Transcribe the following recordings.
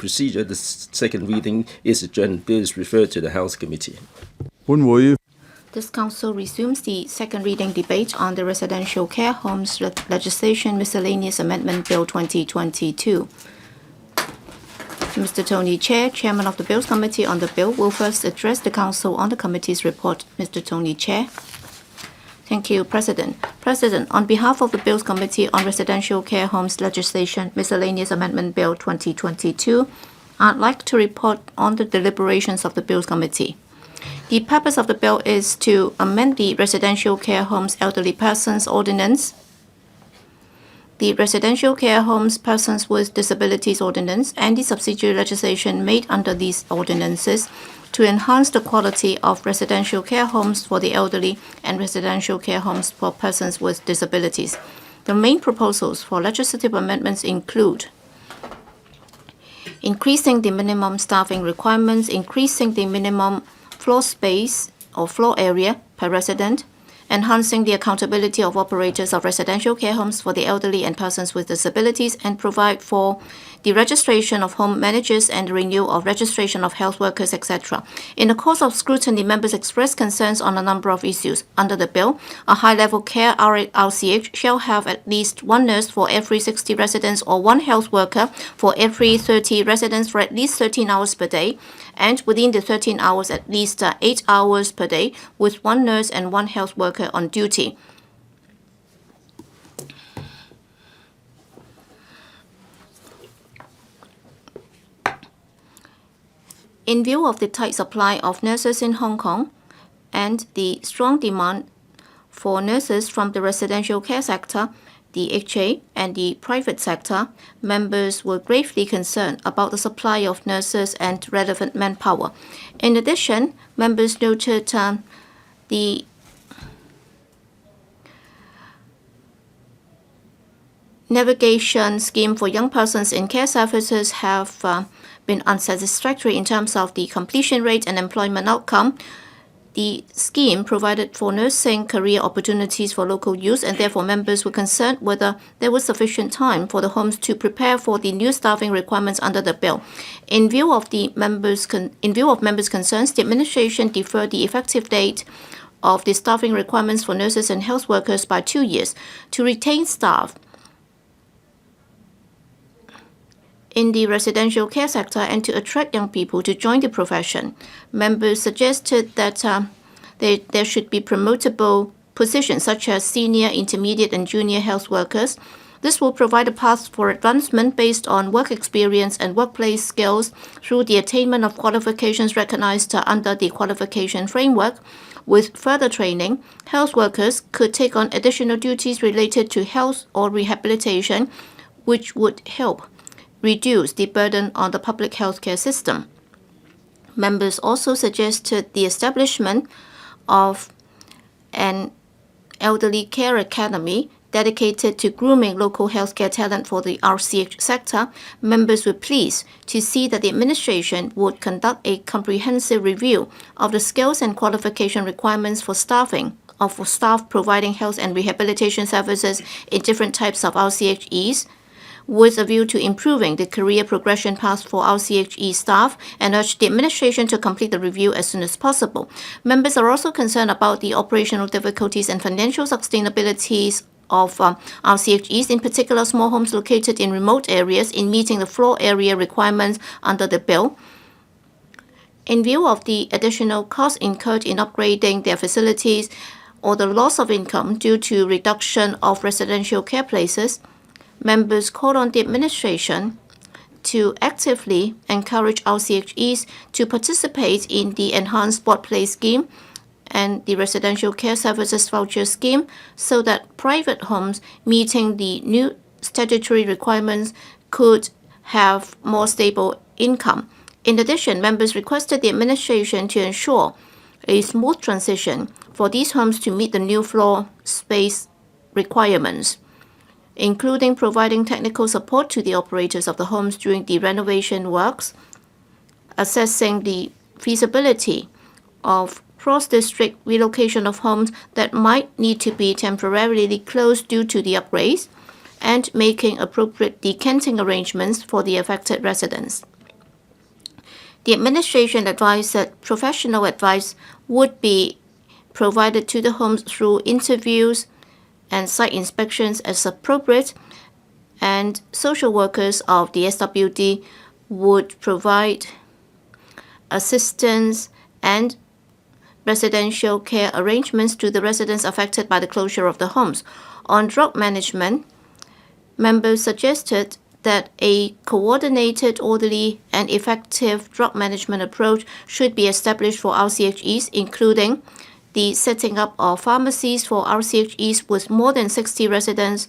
procedure, the second reading is adjourned. Bill is referred to the House Committee. This Council resumes the second reading debate on the Residential Care Homes Legislation Miscellaneous Amendment Bill 2022. Mr. Tony Chair, Chairman of the Bills Committee on the bill, will first address the Council on the committee's report. Mr. Tony Chair. Thank you, President. President, on behalf of the Bills Committee on Residential Care Homes Legislation Miscellaneous Amendment Bill 2022, I'd like to report on the deliberations of the Bills Committee. The purpose of the bill is to amend the Residential Care Homes Elderly Persons Ordinance, the Residential Care Homes Persons with Disabilities Ordinance, and the subsidiary legislation made under these ordinances to enhance the quality of residential care homes for the elderly and residential care homes for persons with disabilities. The main proposals for legislative amendments include increasing the minimum staffing requirements, increasing the minimum floor space or floor area per resident, enhancing the accountability of operators of residential care homes for the elderly and persons with disabilities, and provide for the registration of home managers and renewal of registration of health workers, etc. In the course of scrutiny, members expressed concerns on a number of issues. Under the bill, a high-level care RCH shall have at least one nurse for every 60 residents or one health worker for every 30 residents for at least 13 hours per day, and within the 13 hours at least 8 hours per day, with one nurse and one health worker on duty. In view of the tight supply of nurses in Hong Kong and the strong demand for nurses from the residential care sector, the HA, and the private sector, members were gravely concerned about the supply of nurses and relevant manpower. In addition, members noted the navigation scheme for young persons in care services have been unsatisfactory in terms of the completion rate and employment outcome. The scheme provided for nursing career opportunities for local use, and therefore members were concerned whether there was sufficient time for the homes to prepare for the new staffing requirements under the bill. In view of members' concerns, the administration deferred the effective date of the staffing requirements for nurses and health workers by 2 years to retain staff in the residential care sector and to attract young people to join the profession. Members suggested that there should be promotable positions such as senior, intermediate, and junior health workers. This will provide a path for advancement based on work experience and workplace skills through the attainment of qualifications recognized under the qualification framework. With further training, health workers could take on additional duties related to health or rehabilitation, which would help reduce the burden on the public healthcare system. Members also suggested the establishment of an elderly care academy dedicated to grooming local healthcare talent for the RCH sector. Members were pleased to see that the administration would conduct a comprehensive review of the skills and qualification requirements for staff providing health and rehabilitation services in different types of RCHEs, with a view to improving the career progression path for RCHE staff, and urged the administration to complete the review as soon as possible. Members are also concerned about the operational difficulties and financial sustainabilities of RCHEs, in particular small homes located in remote areas, in meeting the floor area requirements under the bill. In view of the additional costs incurred in upgrading their facilities or the loss of income due to reduction of residential care places, members called on the administration to actively encourage RCHEs to participate in the enhanced workplace scheme and the residential care services voucher scheme, so that private homes meeting the new statutory requirements could have more stable income. In addition, members requested the administration to ensure a smooth transition for these homes to meet the new floor space requirements, including providing technical support to the operators of the homes during the renovation works, assessing the feasibility of cross-district relocation of homes that might need to be temporarily closed due to the upgrades, and making appropriate decanting arrangements for the affected residents. The administration advised that professional advice would be provided to the homes through interviews and site inspections as appropriate, and social workers of the SWD would provide assistance and residential care arrangements to the residents affected by the closure of the homes. On drug management, members suggested that a coordinated, orderly, and effective drug management approach should be established for RCHEs, including the setting up of pharmacies for RCHEs with more than 60 residents,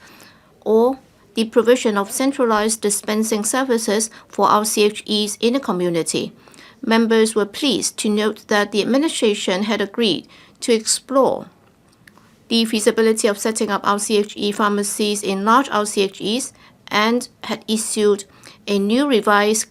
or the provision of centralized dispensing services for RCHEs in the community. Members were pleased to note that the administration had agreed to explore the feasibility of setting up RCHE pharmacies in large RCHEs and had issued a new revised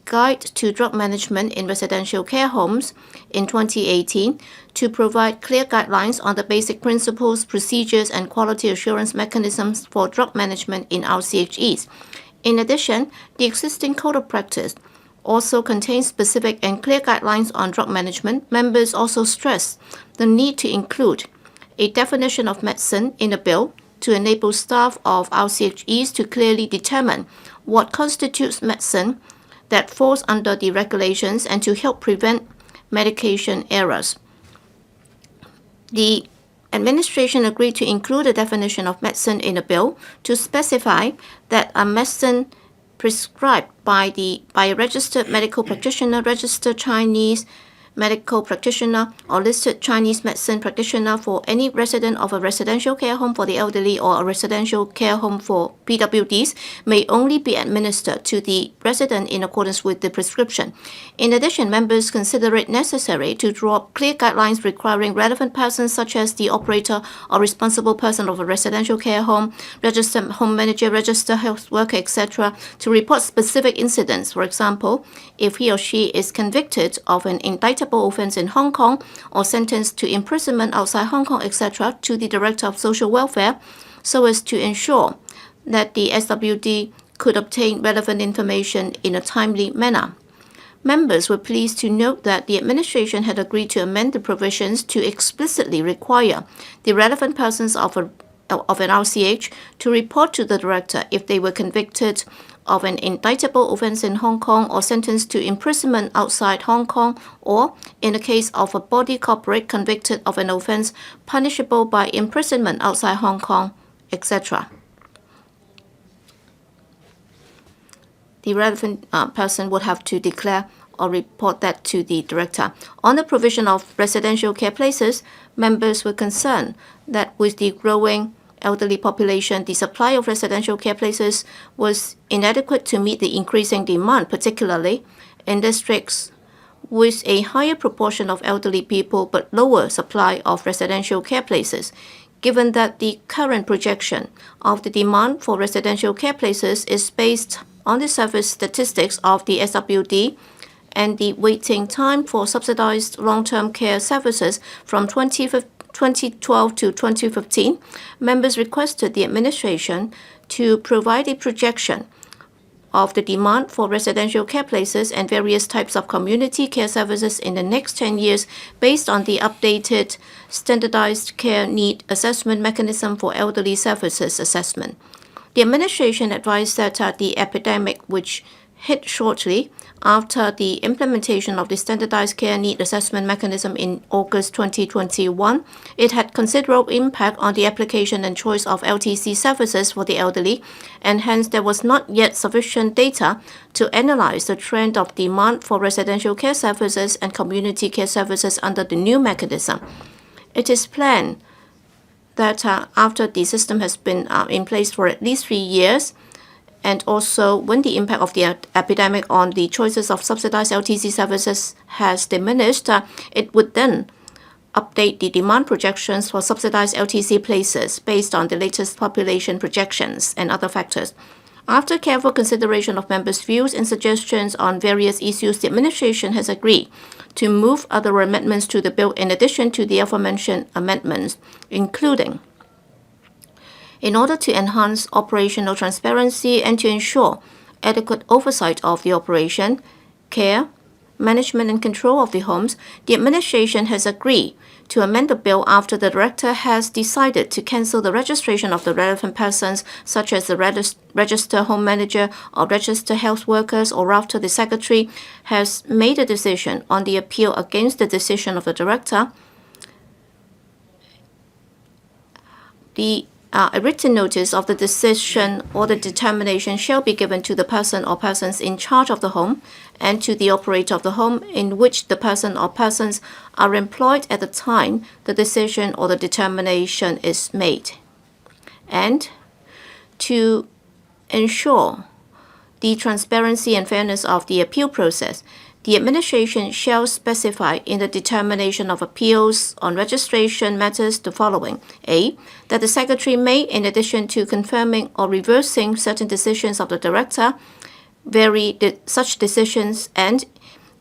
Guide to Drug Management in Residential Care Homes in 2018 to provide clear guidelines on the basic principles, procedures, and quality assurance mechanisms for drug management in RCHEs. In addition, the existing Code of Practice also contains specific and clear guidelines on drug management. Members also stressed the need to include a definition of medicine in the bill to enable staff of RCHEs to clearly determine what constitutes medicine that falls under the regulations and to help prevent medication errors. The administration agreed to include a definition of medicine in the bill to specify that a medicine prescribed by a registered medical practitioner, registered Chinese medical practitioner, or listed Chinese medicine practitioner for any resident of a residential care home for the elderly or a residential care home for PWDs may only be administered to the resident in accordance with the prescription. In addition, members consider it necessary to draw up clear guidelines requiring relevant persons such as the operator or responsible person of a residential care home, registered home manager, registered health worker, etc., to report specific incidents. For example, if he or she is convicted of an indictable offense in Hong Kong or sentenced to imprisonment outside Hong Kong, etc., to the Director of Social Welfare, so as to ensure that the SWD could obtain relevant information in a timely manner. Members were pleased to note that the administration had agreed to amend the provisions to explicitly require the relevant persons of an RCH to report to the Director if they were convicted of an indictable offense in Hong Kong or sentenced to imprisonment outside Hong Kong, or in the case of a body corporate convicted of an offense punishable by imprisonment outside Hong Kong, etc. The relevant person would have to declare or report that to the Director. On the provision of residential care places, members were concerned that with the growing elderly population, the supply of residential care places was inadequate to meet the increasing demand, particularly in districts with a higher proportion of elderly people but lower supply of residential care places. Given that the current projection of the demand for residential care places is based on the service statistics of the SWD and the waiting time for subsidized long-term care services from 2012 to 2015, members requested the administration to provide a projection of the demand for residential care places and various types of community care services in the next 10 years based on the updated standardized care need assessment mechanism for elderly services assessment. The administration advised that the epidemic, which hit shortly after the implementation of the standardized care need assessment mechanism in August 2021, it had considerable impact on the application and choice of LTC services for the elderly, and hence there was not yet sufficient data to analyze the trend of demand for residential care services and community care services under the new mechanism. It is planned that after the system has been in place for at least 3 years, and also when the impact of the epidemic on the choices of subsidized LTC services has diminished, it would then update the demand projections for subsidized LTC places based on the latest population projections and other factors. After careful consideration of members' views and suggestions on various issues, the administration has agreed to move other amendments to the bill in addition to the aforementioned amendments, including in order to enhance operational transparency and to ensure adequate oversight of the operation, care, management and control of the homes, the administration has agreed to amend the bill after the director has decided to cancel the registration of the relevant persons, such as the registered home manager or registered health workers, or after the secretary has made a decision on the appeal against the decision of the director. A written notice of the decision or the determination shall be given to the person or persons in charge of the home and to the operator of the home in which the person or persons are employed at the time the decision or the determination is made. And to ensure the transparency and fairness of the appeal process, the administration shall specify in the determination of appeals on registration matters the following. A. That the secretary may, in addition to confirming or reversing certain decisions of the director, vary such decisions, and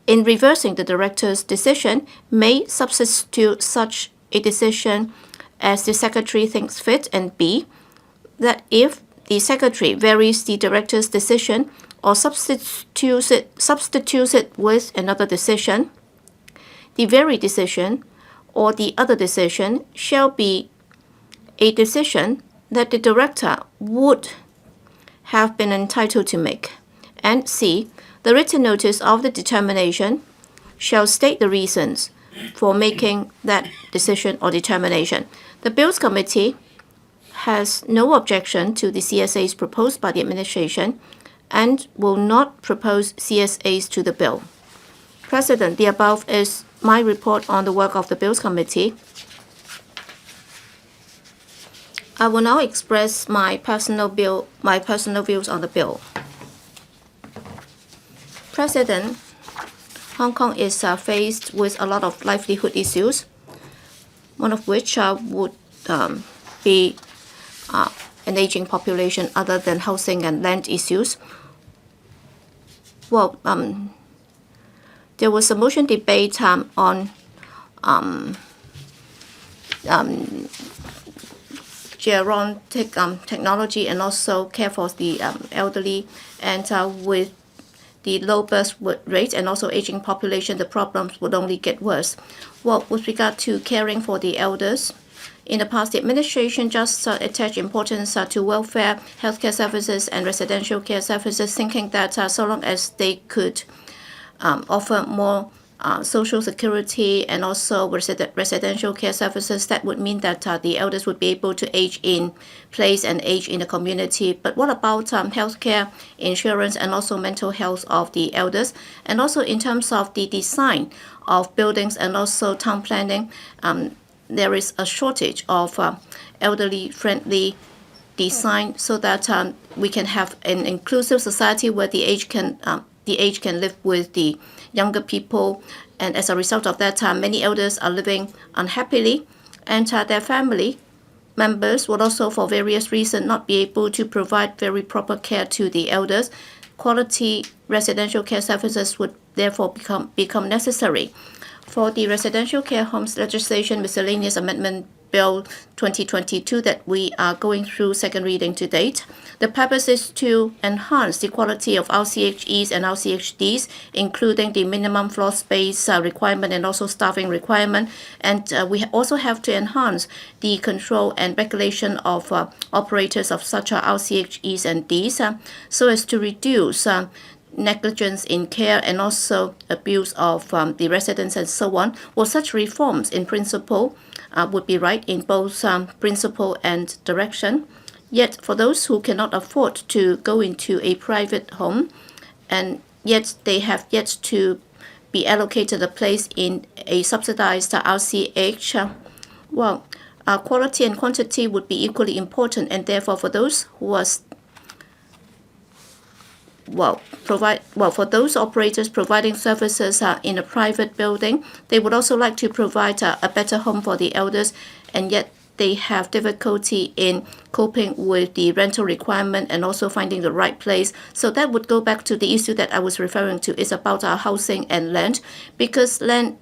in reversing the director's decision, may substitute such a decision as the secretary thinks fit. And B. That if the secretary varies the director's decision or substitutes it with another decision, the very decision or the other decision shall be a decision that the director would have been entitled to make. And C. The written notice of the determination shall state the reasons for making that decision or determination. The Bills Committee has no objection to the CSAs proposed by the administration and will not propose CSAs to the bill. President, the above is my report on the work of the Bills Committee. I will now express my personal views on the bill. President, Hong Kong is faced with a lot of livelihood issues, one of which would be an aging population other than housing and land issues. Well, there was a motion debate on gerontic technology and also care for the elderly, and with the low birth rate and also aging population, the problems would only get worse. Well, with regard to caring for the elders, in the past, the administration just attached importance to welfare, healthcare services, and residential care services, thinking that so long as they could offer more social security and also residential care services, that would mean that the elders would be able to age in place and age in the community. But what about healthcare, insurance, and also mental health of the elders? And also in terms of the design of buildings and also town planning, there is a shortage of elderly-friendly design, so that we can have an inclusive society where the aged can live with the younger people. And as a result of that, many elders are living unhappily, and their family members would also, for various reasons, not be able to provide very proper care to the elders. Quality residential care services would therefore become necessary. For the residential care homes legislation miscellaneous amendment bill 2022 that we are going through second reading to date, the purpose is to enhance the quality of RCHEs and RCHDs, including the minimum floor space requirement and also staffing requirement. And we also have to enhance the control and regulation of operators of such RCHEs and Ds, so as to reduce negligence in care and also abuse of the residents and so on. Well, such reforms in principle would be right in both principle and direction. Yet for those who cannot afford to go into a private home, and yet they have yet to be allocated a place in a subsidized RCH, well, quality and quantity would be equally important, and therefore for those who are for those operators providing services in a private building, they would also like to provide a better home for the elders, and yet they have difficulty in coping with the rental requirement and also finding the right place. So that would go back to the issue that I was referring to, is about our housing and land, because land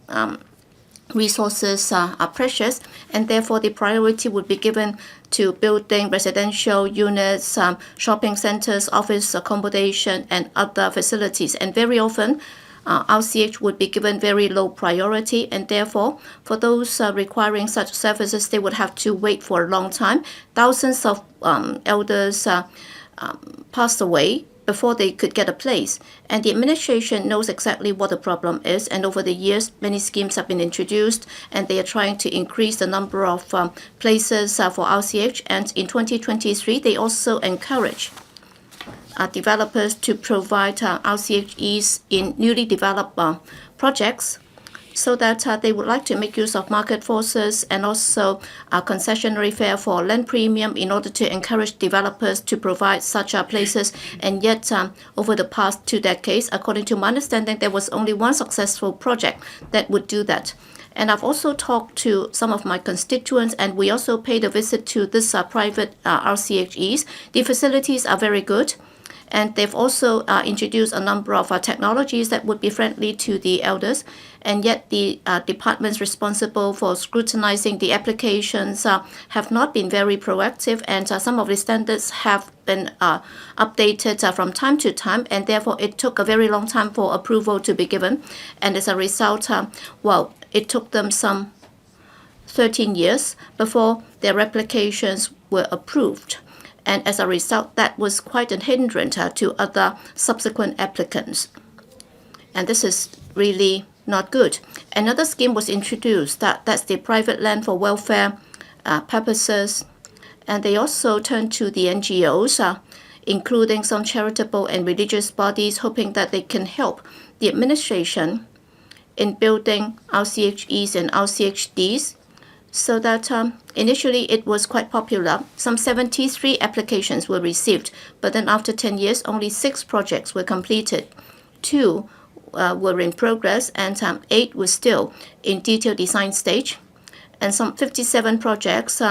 resources are precious, and therefore the priority would be given to building residential units, shopping centers, office accommodation, and other facilities. And very often, RCH would be given very low priority, and therefore, for those requiring such services, they would have to wait for a long time. Thousands of elders passed away before they could get a place. And the administration knows exactly what the problem is. And over the years, many schemes have been introduced, and they are trying to increase the number of places for RCH. And in 2023, they also encourage developers to provide RCHEs in newly developed projects, so that they would like to make use of market forces and also a concessionary fare for land premium in order to encourage developers to provide such places. And yet, over the past 2 decades, according to my understanding, there was only one successful project that would do that. And I've also talked to some of my constituents, and we also paid a visit to this private RCHEs. The facilities are very good. And they've also introduced a number of technologies that would be friendly to the elders. And yet the departments responsible for scrutinizing the applications have not been very proactive. And some of the standards have been updated from time to time. And therefore, it took a very long time for approval to be given. And as a result, it took them some 13 years before their applications were approved. And as a result, that was quite a hindrance to other subsequent applicants. And this is really not good. Another scheme was introduced, that's the private land for welfare purposes. And they also turned to the NGOs, including some charitable and religious bodies, hoping that they can help the administration in building RCHEs and RCHDs. So that initially it was quite popular. Some 73 applications were received, but then after 10 years, only 6 projects were completed. 2 were in progress, and 8 were still in detailed design stage. And some 57 projects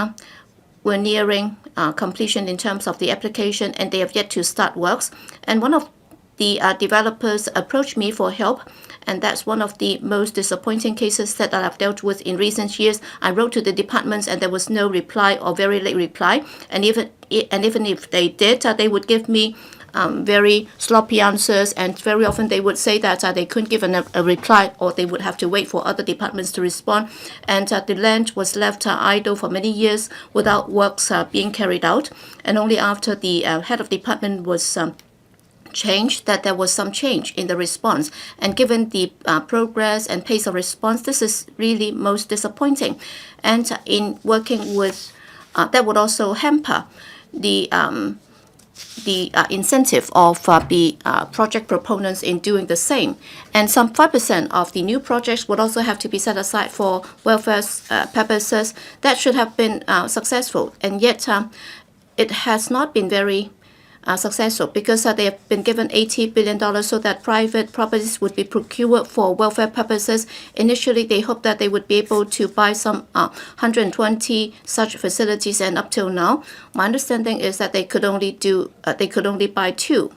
were nearing completion in terms of the application, and they have yet to start works. And one of the developers approached me for help, and that's one of the most disappointing cases that I have dealt with in recent years. I wrote to the departments, and there was no reply or very late reply. And even if they did, they would give me very sloppy answers, and very often they would say that they couldn't give a reply, or they would have to wait for other departments to respond. And the land was left idle for many years without works being carried out. And only after the head of department was changed, that there was some change in the response. And given the progress and pace of response, this is really most disappointing. And in working with, that would also hamper the incentive of the project proponents in doing the same. And some 5% of the new projects would also have to be set aside for welfare purposes. That should have been successful. And yet it has not been very successful, because they have been given $80 billion so that private properties would be procured for welfare purposes. Initially, they hoped that they would be able to buy some 120 such facilities, and up till now, my understanding is that they could only buy 2.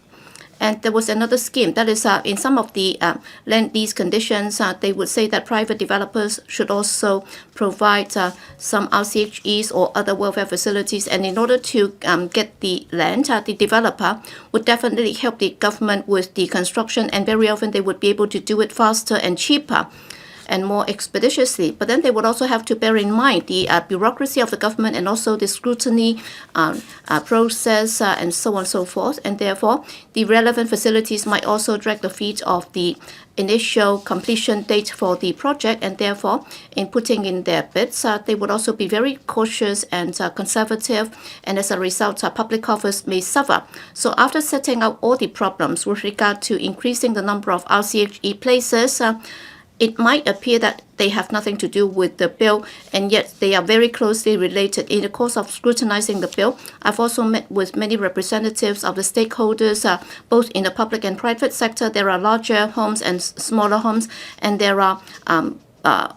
And there was another scheme, that is in some of the land lease conditions, they would say that private developers should also provide some RCHEs or other welfare facilities. And in order to get the land, the developer would definitely help the government with the construction, and very often they would be able to do it faster and cheaper and more expeditiously. But then they would also have to bear in mind the bureaucracy of the government, and also the scrutiny process, and so on and so forth. And therefore, the relevant facilities might also drag the feet of the initial completion date for the project. And therefore, in putting in their bids, they would also be very cautious and conservative. And as a result, public coffers may suffer. So after setting out all the problems with regard to increasing the number of RCHE places, it might appear that they have nothing to do with the bill, and yet they are very closely related. In the course of scrutinizing the bill, I've also met with many representatives of the stakeholders, both in the public and private sector. There are larger homes and smaller homes, and there are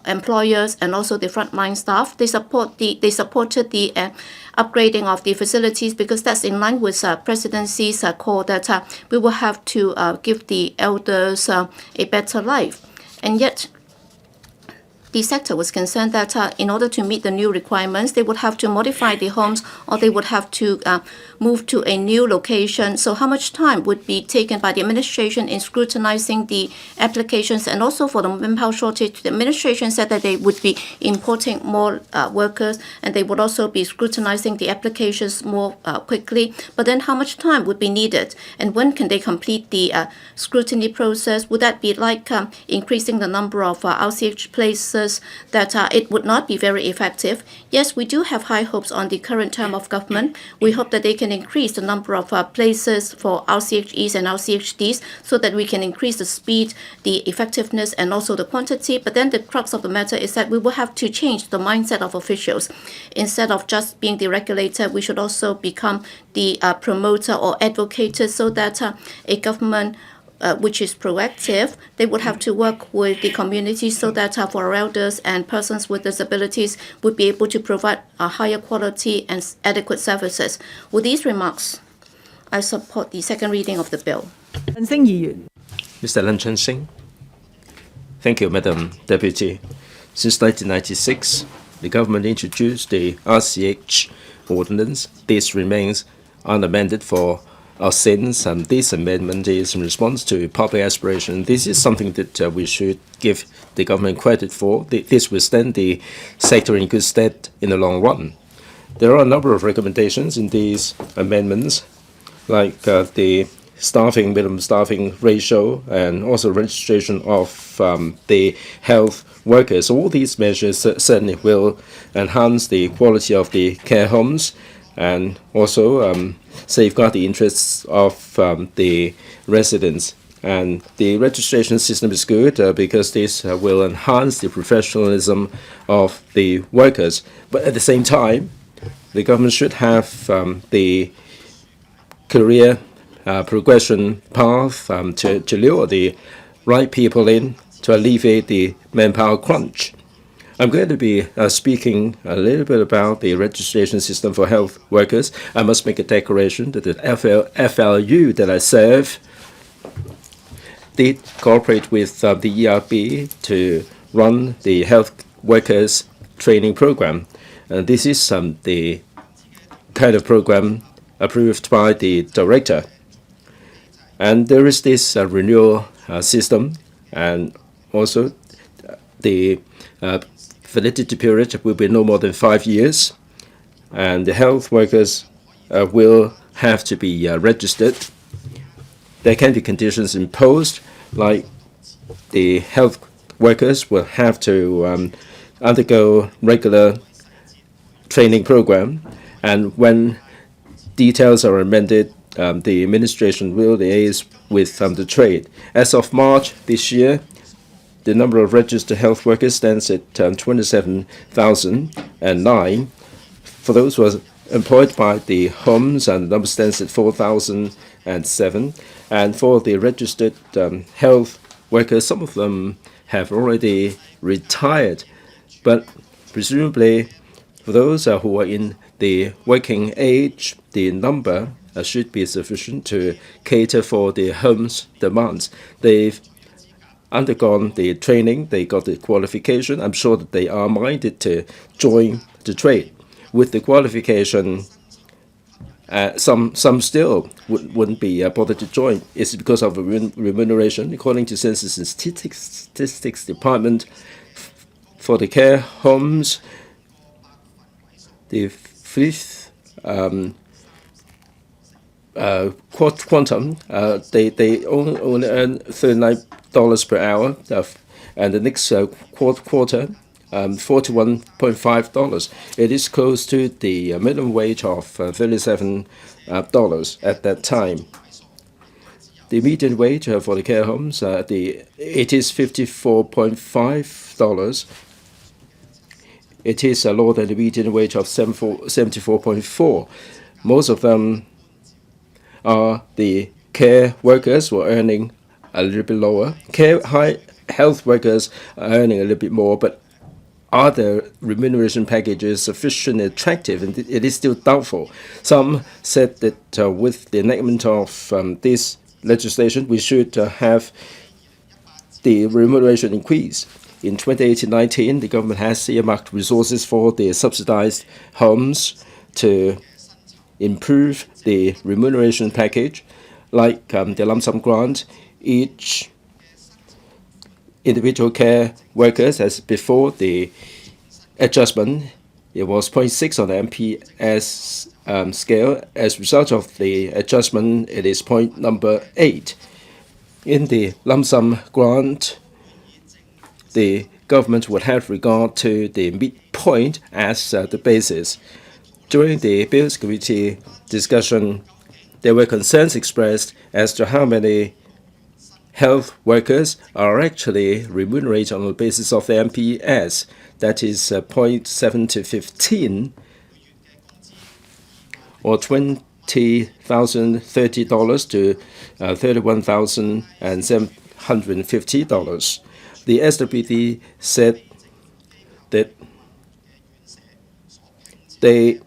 employers and also the frontline staff. They supported the upgrading of the facilities, because that's in line with presidency's call that we will have to give the elders a better life. And yet, the sector was concerned that in order to meet the new requirements, they would have to modify the homes or they would have to move to a new location. So how much time would be taken by the administration in scrutinizing the applications? And also for the manpower shortage, the administration said that they would be importing more workers and they would also be scrutinizing the applications more quickly. But then how much time would be needed? And when can they complete the scrutiny process? Would that be like increasing the number of RCH places, that it would not be very effective? Yes, we do have high hopes on the current term of government. We hope that they can increase the number of places for RCHEs and RCHDs so that we can increase the speed, the effectiveness, and also the quantity. But then the crux of the matter is that we will have to change the mindset of officials. Instead of just being the regulator, we should also become the promoter or advocate, so that a government which is proactive, they would have to work with the community so that for our elders and persons with disabilities would be able to provide a higher quality and adequate services. With these remarks, I support the second reading of the bill. Mr. Lan Chun-sing. Thank you, Madam Deputy. Since 1996, the government introduced the RCH ordinance. This remains unamended for our sins, and this amendment is in response to public aspiration. This is something that we should give the government credit for. This will stand the sector in good stead in the long run. There are a number of recommendations in these amendments, like the minimum staffing ratio, and also registration of the health workers. All these measures certainly will enhance the quality of the care homes and also safeguard the interests of the residents. And the registration system is good because this will enhance the professionalism of the workers. But at the same time, the government should have the career progression path to lure the right people in to alleviate the manpower crunch. I'm going to be speaking a little bit about the registration system for health workers. I must make a declaration that the FLU that I serve did cooperate with the ERB to run the health workers training program. This is the kind of program approved by the director. And there is this renewal system, and also the validity period will be no more than 5 years, and the health workers will have to be registered. There can be conditions imposed, like the health workers will have to undergo regular training program, and when details are amended, the administration will liaise with the trade. As of March this year, the number of registered health workers stands at 27,009. For those who are employed by the homes, and the number stands at 4,007. And for the registered health workers, some of them have already retired. But presumably, for those who are in the working age, the number should be sufficient to cater for the home's demands. They've undergone the training, they got the qualification. I'm sure that they are minded to join the trade. With the qualification, some still wouldn't be bothered to join. It's because of remuneration. According to Census and Statistics Department, for the care homes, the fifth quantum, they only earn $39 per hour, and the next quarter, $41.5. It is close to the minimum wage of $37 at that time. The median wage for the care homes, it is $54.5. It is lower than the median wage of $74.4. Most of them are the care workers who are earning a little bit lower. High health workers are earning a little bit more, but are the remuneration packages sufficiently attractive? And it is still doubtful. Some said that with the enactment of this legislation, we should have the remuneration increase. In 2018-19, the government has earmarked resources for the subsidized homes to improve the remuneration package, like the lump sum grant. Each individual care workers, as before the adjustment, it was 0.6 on the MPS scale. As a result of the adjustment, it is point number 8. In the lump sum grant, the government would have regard to the midpoint as the basis. During the Bills Committee discussion, there were concerns expressed as to how many health workers are actually remunerated on the basis of the MPS. That is 0.7 to 15, or $20,030 to $31,750. The SWD said that they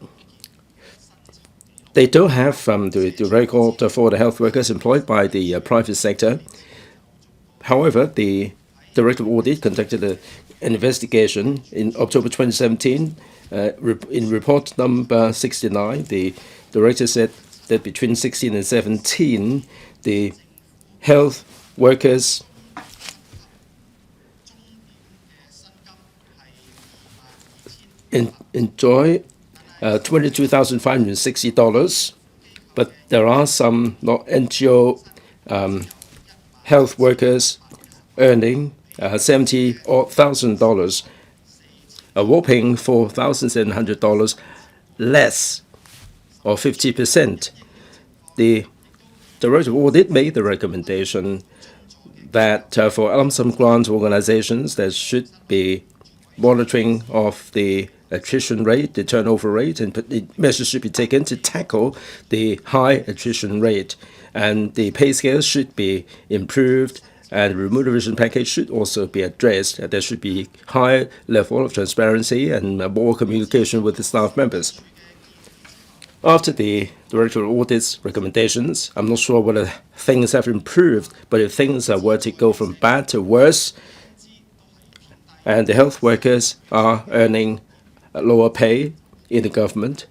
don't have the record for the health workers employed by the private sector. However, the Director of Audit conducted an investigation in October 2017. In report number 69, the Director said that between 16 and 17, the health workers enjoy $22,560, but there are some NGO health workers earning $70,000, a whopping $4,700 less, or 50%. The Director of Audit made the recommendation that for lump sum grant organizations, there should be monitoring of the attrition rate, the turnover rate, and measures should be taken to tackle the high attrition rate. And the pay scale should be improved, and the remuneration package should also be addressed. There should be high level of transparency and more communication with the staff members. After the Director of Audit's recommendations, I'm not sure whether things have improved, but if things were to go from bad to worse, and the health workers are earning lower pay in the government,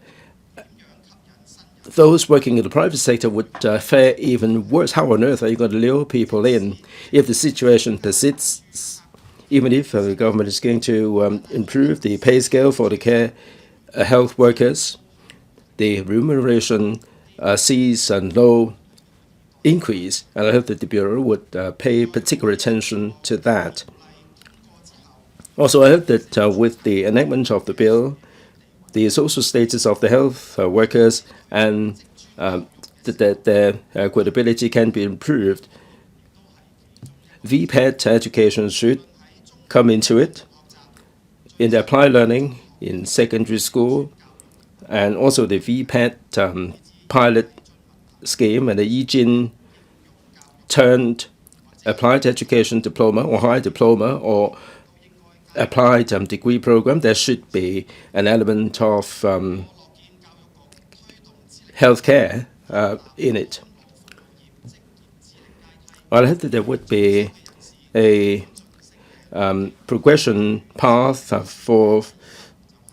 those working in the private sector would fare even worse. How on earth are you going to lure people in if the situation persists? Even if the government is going to improve the pay scale for the care health workers, the remuneration sees no increase, and I hope that the Bureau would pay particular attention to that. Also, I hope that with the enactment of the bill, the social status of the health workers and that their credibility can be improved. VPAT education should come into it in the applied learning in secondary school, and also the VPAT pilot scheme and the EGIN turned applied education diploma or high diploma or applied degree program. There should be an element of healthcare in it. I hope that there would be a progression path for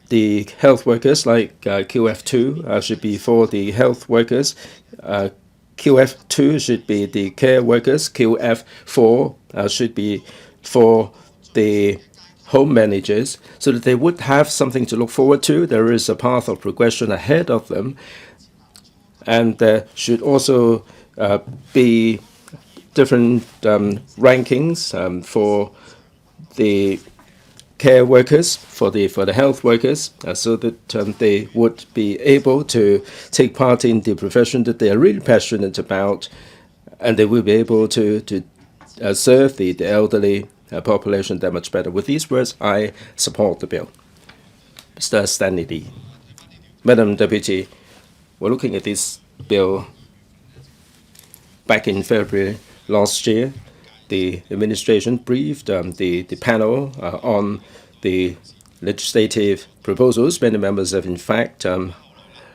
the health workers, like QF2 should be for the health workers. QF2 should be the care workers. QF4 should be for the home managers, so that they would have something to look forward to. There is a path of progression ahead of them, and there should also be different rankings for the care workers, for the health workers, so that they would be able to take part in the profession that they are really passionate about, and they will be able to serve the elderly population that much better. With these words, I support the bill. Mr. Stanley Lee. Madam Deputy, we're looking at this bill back in February last year. The administration briefed the panel on the legislative proposals. Many members have, in fact,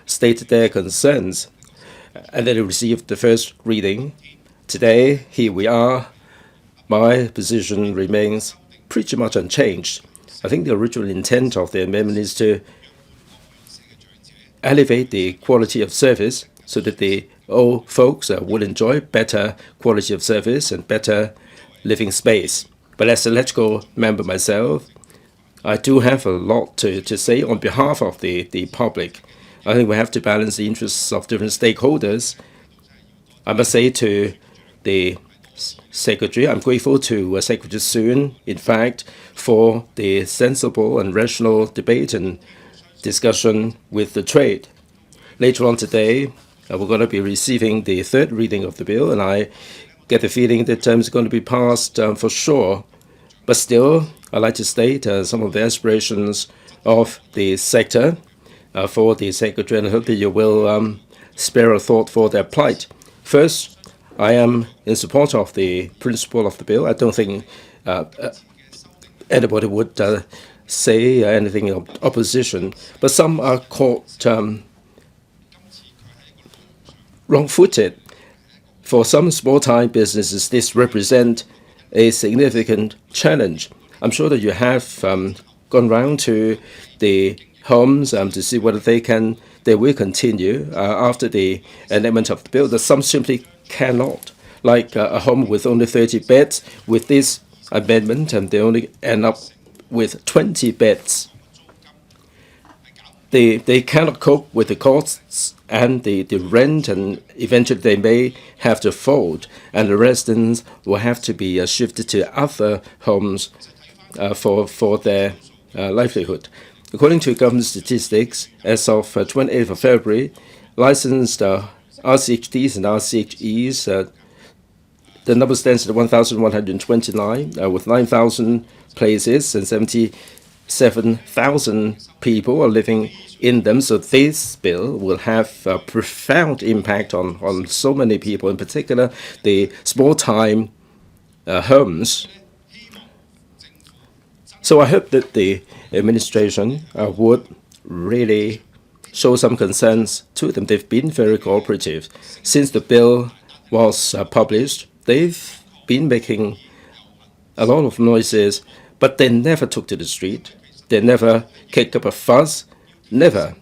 stated their concerns, and then it received the first reading. Today, here we are. My position remains pretty much unchanged. I think the original intent of the amendment is to elevate the quality of service so that the old folks will enjoy better quality of service and better living space. But as an electrical member myself, I do have a lot to say on behalf of the public. I think we have to balance the interests of different stakeholders. I must say to the Secretary, I'm grateful to Secretary Soon, in fact, for the sensible and rational debate and discussion with the trade. Later on today, we're going to be receiving the third reading of the bill, and I get the feeling that it's going to be passed for sure. But still, I'd like to state some of the aspirations of the sector for the Secretary, and I hope that you will spare a thought for their plight. First, I am in support of the principle of the bill. I don't think anybody would say anything in opposition, but some are caught wrong-footed. For some small-time businesses, this represents a significant challenge. I'm sure that you have gone round to the homes to see whether they will continue after the enactment of the bill. That some simply cannot, like a home with only 30 beds. With this amendment, they only end up with 20 beds. They cannot cope with the costs and the rent, and eventually they may have to fold, and the residents will have to be shifted to other homes for their livelihood. According to government statistics, as of 28th of February, licensed RCHDs and RCHEs, the number stands at 1,129, with 9,000 places and 77,000 people are living in them. So this bill will have a profound impact on so many people, in particular the small-time homes. So I hope that the administration would really show some concerns to them. They've been very cooperative. Since the bill was published, they've been making a lot of noises, but they never took to the street. They never kicked up a fuss, never,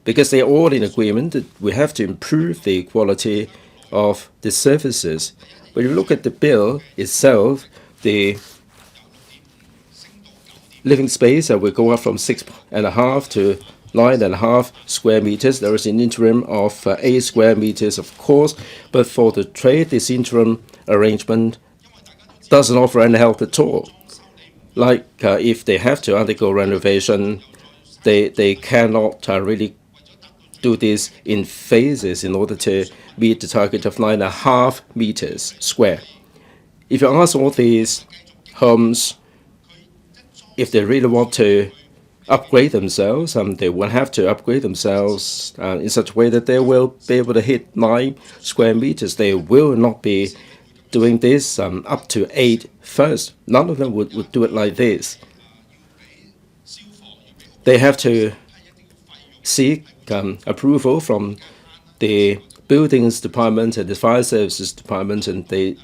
because they're all in agreement that we have to improve the quality of the services. When you look at the bill itself, the living space will go up from 6.5 to 9.5 square meters. There is an interim of 8 square meters, of course, but for the trade, this interim arrangement doesn't offer any help at all. Like if they have to undergo renovation, they cannot really do this in phases in order to meet the target of 9.5 meters square. If you ask all these homes if they really want to upgrade themselves, they will have to upgrade themselves in such a way that they will be able to hit 9 square meters. They will not be doing this up to 8 first. None of them would do it like this. They have to seek approval from the buildings department and the fire services department, and they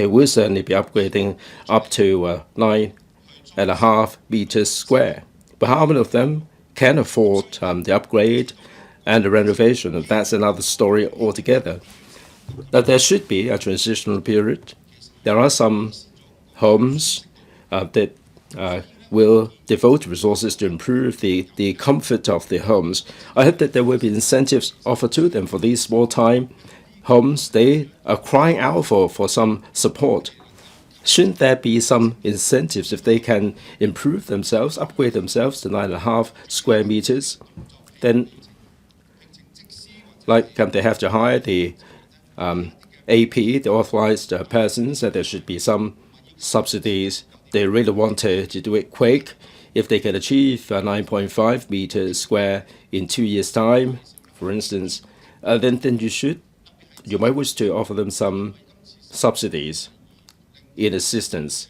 will certainly be upgrading up to 9.5 meters square. But how many of them can afford the upgrade and the renovation? And that's another story altogether. That there should be a transitional period. There are some homes that will devote resources to improve the comfort of the homes. I hope that there will be incentives offered to them for these small-time homes. They are crying out for some support. Shouldn't there be some incentives if they can improve themselves, upgrade themselves to 9.5 square meters? Then, like they have to hire the AP, the authorized persons, that there should be some subsidies. They really want to do it quick. If they can achieve 9.5 meters square in 2 years' time, for instance, then you might wish to offer them some subsidies in assistance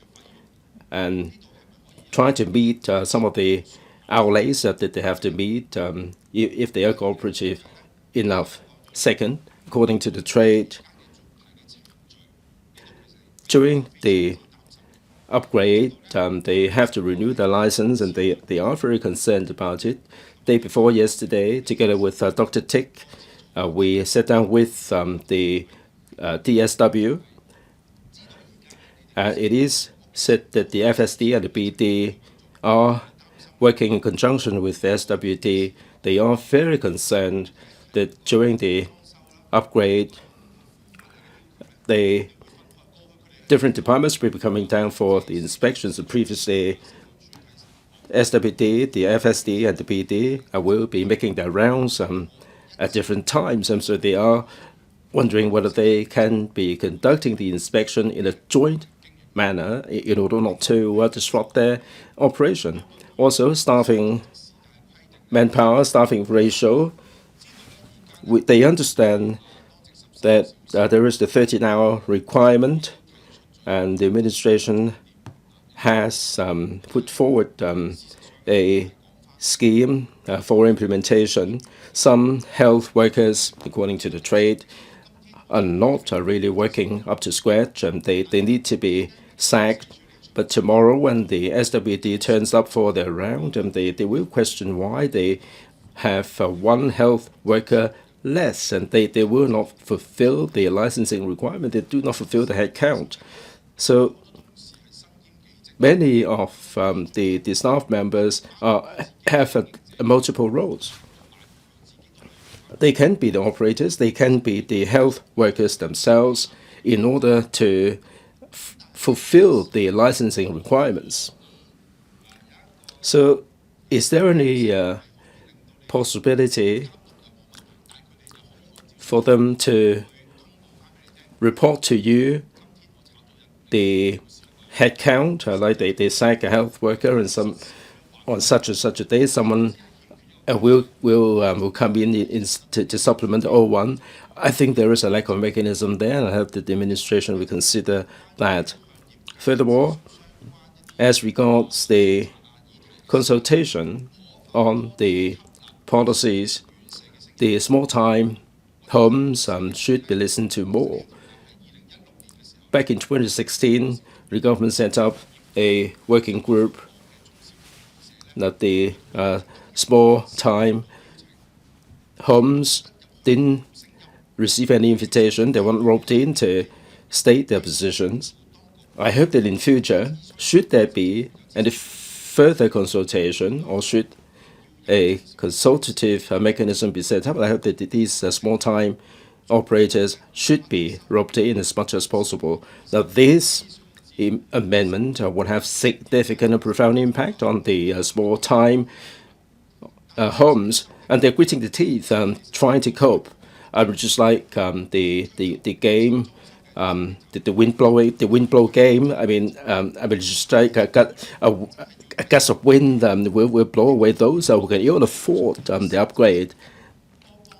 and try to meet some of the outlays that they have to meet if they are cooperative enough. Second, according to the trade, during the upgrade, they have to renew their license, and they are very concerned about it. Day before yesterday, together with Dr. Tick, we sat down with the DSW. It is said that the FSD and the BD are working in conjunction with the SWD. They are very concerned that during the upgrade, the different departments will be coming down for the inspections. And previously, SWD, the FSD, and the BD will be making their rounds at different times. And so they are wondering whether they can be conducting the inspection in a joint manner in order not to disrupt their operation. Also, staffing manpower, staffing ratio, they understand that there is the 13-hour requirement, and the administration has put forward a scheme for implementation. Some health workers, according to the trade, are not really working up to scratch, and they need to be sacked. But tomorrow, when the SWD turns up for their round, they will question why they have one health worker less, and they will not fulfill the licensing requirement. They do not fulfill the head count. So many of the staff members have multiple roles. They can be the operators, they can be the health workers themselves in order to fulfill the licensing requirements. So is there any possibility for them to report to you the head count, like they sack a health worker, and on such and such a day, someone will come in to supplement 01. I think there is a lack of mechanism there, and I hope that the administration will consider that. Furthermore, as regards the consultation on the policies, the small-time homes should be listened to more. Back in 2016, the government set up a working group that the small-time homes didn't receive any invitation. They weren't roped in to state their positions. I hope that in future, should there be any further consultation, or should a consultative mechanism be set up, I hope that these small-time operators should be roped in as much as possible. Now, this amendment would have significant and profound impact on the small-time homes, and they're gritting the teeth, trying to cope. Just like the game, the wind blow game. Just like a gust of wind will blow away those who can even afford the upgrade.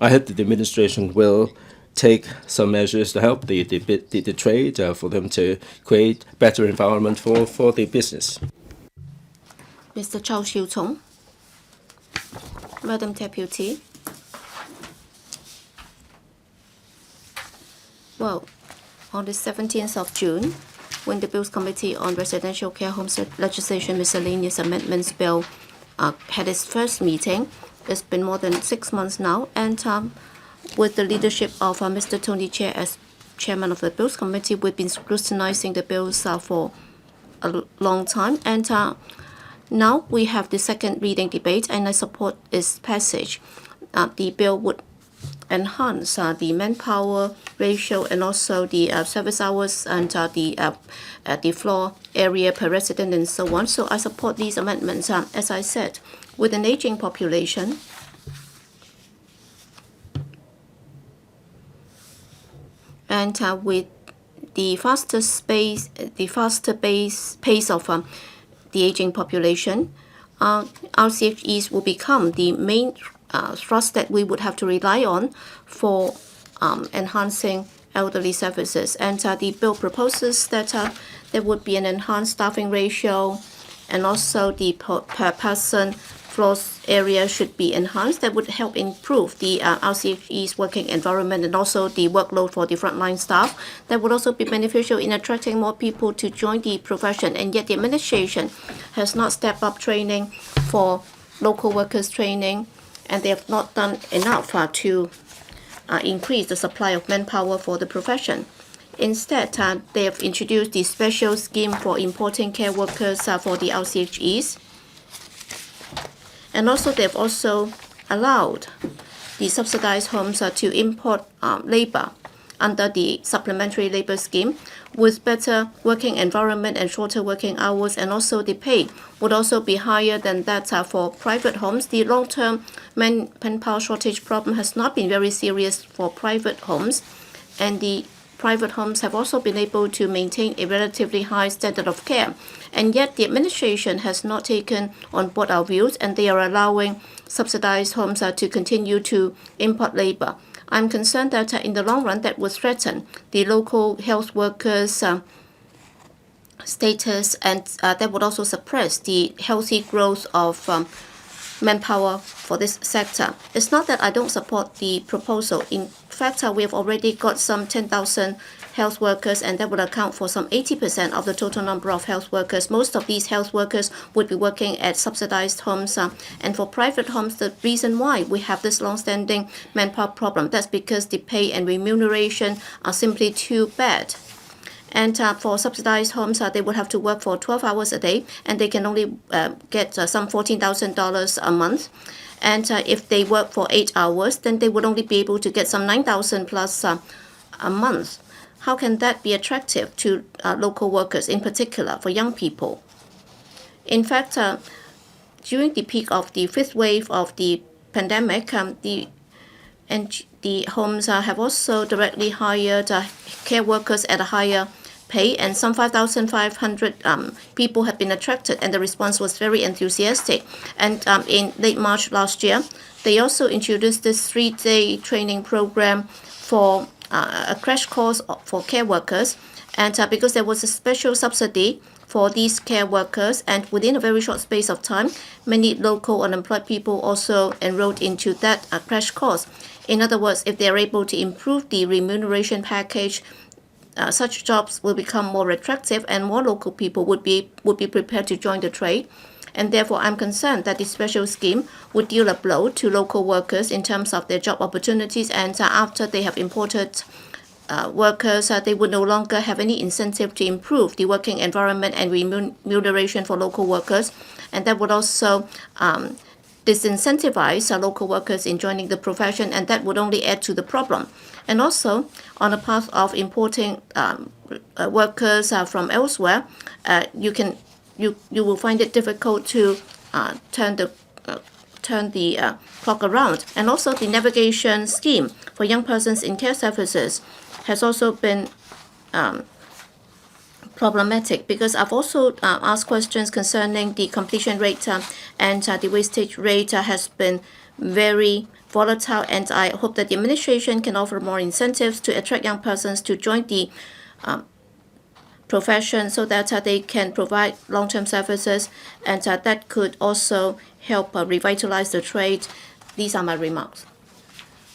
I hope that the administration will take some measures to help the trade for them to create better environment for the business. Mr. Chow Siu-Tung. Madam Deputy. Well, on the 17th of June, when the Bills Committee on Residential Care Homes Legislation Miscellaneous Amendments Bill had its first meeting, it's been more than 6 months now, and with the leadership of Mr. Tony Chair as chairman of the Bills Committee, we've been scrutinizing the bills for a long time, and now we have the second reading debate, and I support its passage. The bill would enhance the manpower ratio and also the service hours and the floor area per resident and so on. So I support these amendments. As I said, with an aging population, and with the faster pace of the aging population, RCHEs will become the main thrust that we would have to rely on for enhancing elderly services. And the bill proposes that there would be an enhanced staffing ratio and also the per person floors area should be enhanced. That would help improve the RCHE's working environment and also the workload for the frontline staff. That would also be beneficial in attracting more people to join the profession. And yet the administration has not stepped up training for local workers training, and they have not done enough to increase the supply of manpower for the profession. Instead, they have introduced the special scheme for importing care workers for the RCHEs. And also, they've also allowed the subsidized homes to import labor under the supplementary labor scheme with better working environment and shorter working hours, and also the pay would also be higher than that for private homes. The long-term manpower shortage problem has not been very serious for private homes, and the private homes have also been able to maintain a relatively high standard of care. And yet the administration has not taken on board our views, and they are allowing subsidized homes to continue to import labor. I'm concerned that in the long run that would threaten the local health workers' status, and that would also suppress the healthy growth of manpower for this sector. It's not that I don't support the proposal. In fact, we have already got some 10,000 health workers, and that would account for some 80% of the total number of health workers. Most of these health workers would be working at subsidized homes, and for private homes, the reason why we have this long-standing manpower problem, that's because the pay and remuneration are simply too bad. And for subsidized homes, they would have to work for 12 hours a day, and they can only get some $14,000 a month. And if they work for 8 hours, then they would only be able to get some 9,000 plus a month. How can that be attractive to local workers, in particular for young people? In fact, during the peak of the fifth wave of the pandemic, the homes have also directly hired care workers at a higher pay, and some 5,500 people have been attracted, and the response was very enthusiastic. And in late March last year, they also introduced this 3-day training program for a crash course for care workers, and because there was a special subsidy for these care workers, and within a very short space of time, many local unemployed people also enrolled into that crash course. In other words, if they are able to improve the remuneration package, such jobs will become more attractive, and more local people would be prepared to join the trade. And therefore, I'm concerned that this special scheme would deal a blow to local workers in terms of their job opportunities. And after they have imported workers, they would no longer have any incentive to improve the working environment and remuneration for local workers. And that would also disincentivize local workers in joining the profession, and that would only add to the problem. And also, on the path of importing workers from elsewhere, you will find it difficult to turn the clock around. And also, the navigation scheme for young persons in care services has also been problematic, because I've also asked questions concerning the completion rate, and the wastage rate has been very volatile, and I hope that the administration can offer more incentives to attract young persons to join the profession, so that they can provide long-term services, and that could also help revitalize the trade. These are my remarks.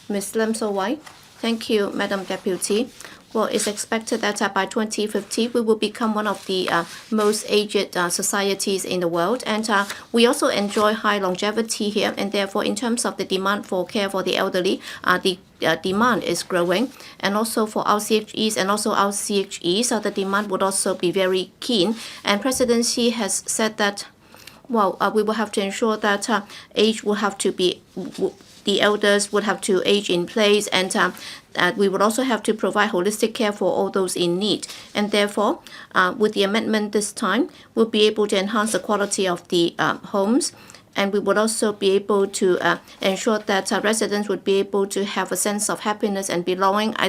Ms. Lim So Wai. Thank you, Madam Deputy. Well, it's expected that by 2050, we will become one of the most aged societies in the world. And we also enjoy high longevity here. And therefore, in terms of the demand for care for the elderly, the demand is growing. And also for RCHEs and also RCHEs, the demand would also be very keen. And President Xi has said that, well, we will have to ensure that age will have to be... the elders would have to age in place, and we would also have to provide holistic care for all those in need. And therefore, with the amendment this time, we'll be able to enhance the quality of the homes, and we would also be able to ensure that residents would be able to have a sense of happiness and belonging. I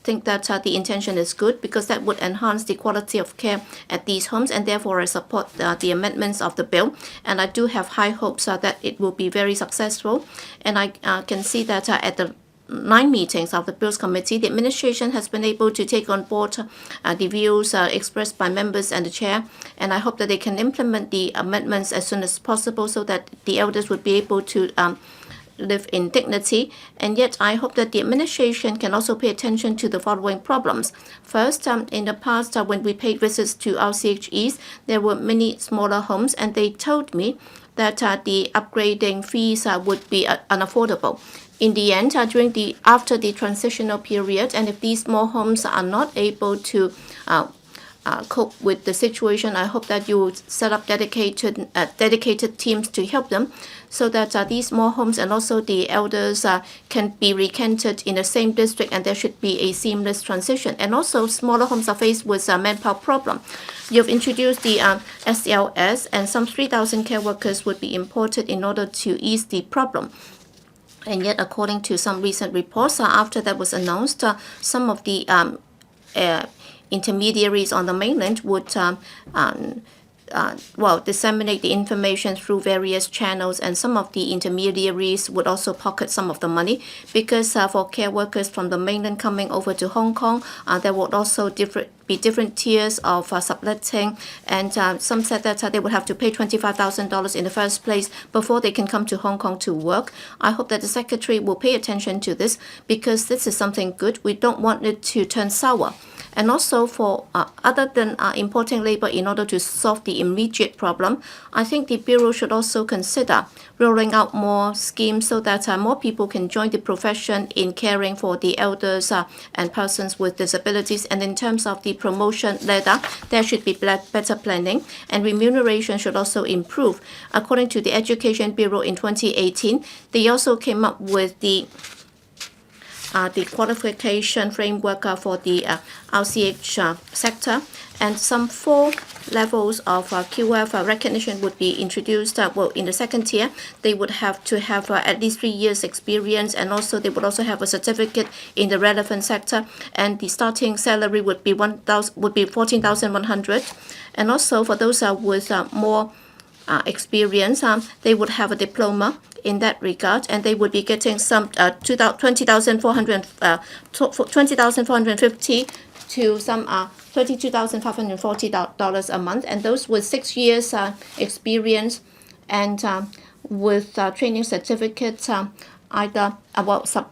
think that the intention is good, because that would enhance the quality of care at these homes, and therefore I support the amendments of the bill, and I do have high hopes that it will be very successful. And I can see that at the 9 meetings of the Bills Committee, the administration has been able to take on board the views expressed by members and the chair, and I hope that they can implement the amendments as soon as possible so that the elders would be able to live in dignity. And yet I hope that the administration can also pay attention to the following problems. First, in the past, when we paid visits to RCHEs, there were many smaller homes, and they told me that the upgrading fees would be unaffordable. In the end, after the transitional period, and if these small homes are not able to cope with the situation, I hope that you will set up dedicated teams to help them, so that these small homes and also the elders can be recanted in the same district, and there should be a seamless transition. And also, smaller homes are faced with a manpower problem. You've introduced the SLS, and some 3,000 care workers would be imported in order to ease the problem. And yet, according to some recent reports, after that was announced, some of the intermediaries on the mainland would disseminate the information through various channels, and some of the intermediaries would also pocket some of the money, because for care workers from the mainland coming over to Hong Kong, there would also be different tiers of subletting, and some said that they would have to pay $25,000 in the first place before they can come to Hong Kong to work. I hope that the Secretary will pay attention to this, because this is something good. We don't want it to turn sour. And also, for other than importing labor in order to solve the immediate problem, I think the Bureau should also consider rolling out more schemes so that more people can join the profession in caring for the elders and persons with disabilities. And in terms of the promotion ladder, there should be better planning, and remuneration should also improve. According to the Education Bureau in 2018, they also came up with the qualification framework for the RCH sector, and some 4 levels of QF recognition would be introduced. In the second tier, they would have to have at least 3 years experience, and also they would also have a certificate in the relevant sector, and the starting salary would be 14,100. And also, for those with more experience, they would have a diploma in that regard, and they would be getting some $20,450 to some $32,540 a month, and those with 6 years experience and with training certificates, either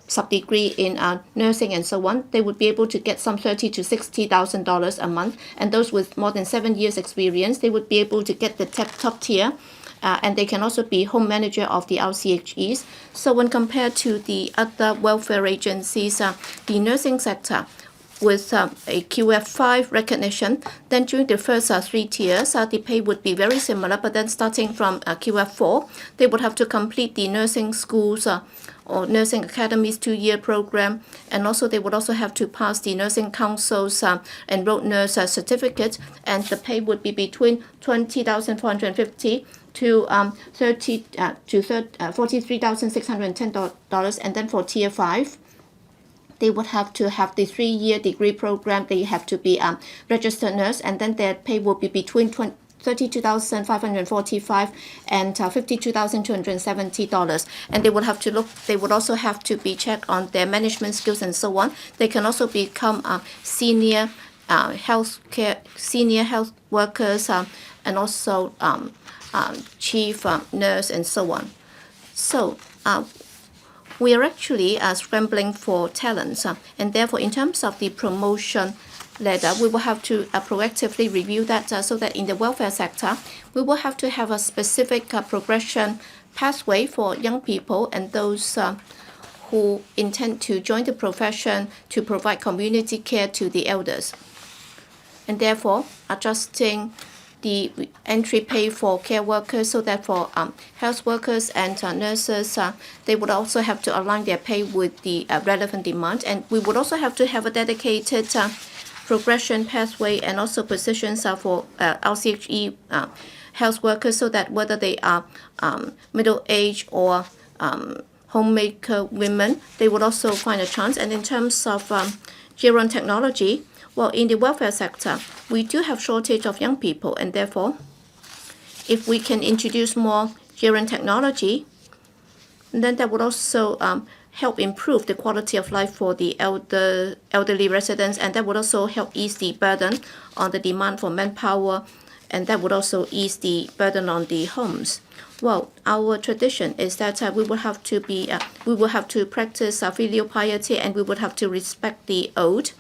sub-degree in nursing and so on, they would be able to get some $30,000 to $60,000 a month. And those with more than 7 years experience, they would be able to get the top tier, and they can also be home manager of the RCHEs. So when compared to the other welfare agencies, the nursing sector with a QF5 recognition, then during the first 3 tiers, the pay would be very similar, but then starting from QF4, they would have to complete the nursing schools or nursing academies 2-year program, and also they would also have to pass the nursing council's enrolled nurse certificate, and the pay would be between $20,450 to $43,610, and then for tier 5, they would have to have the 3-year degree program. They have to be registered nurse, and then their pay will be between $32,545 and $52,270, and they would also have to be checked on their management skills and so on. They can also become senior health workers, and also chief nurse and so on. So we are actually scrambling for talents, and therefore in terms of the promotion ladder, we will have to proactively review that, so that in the welfare sector, we will have to have a specific progression pathway for young people and those who intend to join the profession to provide community care to the elders. And therefore, adjusting the entry pay for care workers, so that for health workers and nurses, they would also have to align their pay with the relevant demand. And we would also have to have a dedicated progression pathway and also positions for RCHE health workers, so that whether they are middle-aged or homemaker women, they would also find a chance. And in terms of Geron technology, well, in the welfare sector, we do have shortage of young people, and therefore, if we can introduce more Geron technology, then that would also help improve the quality of life for the elderly residents, and that would also help ease the burden on the demand for manpower, and that would also ease the burden on the homes. Well, our tradition is that we will have to practice filial piety, and we would have to respect the old.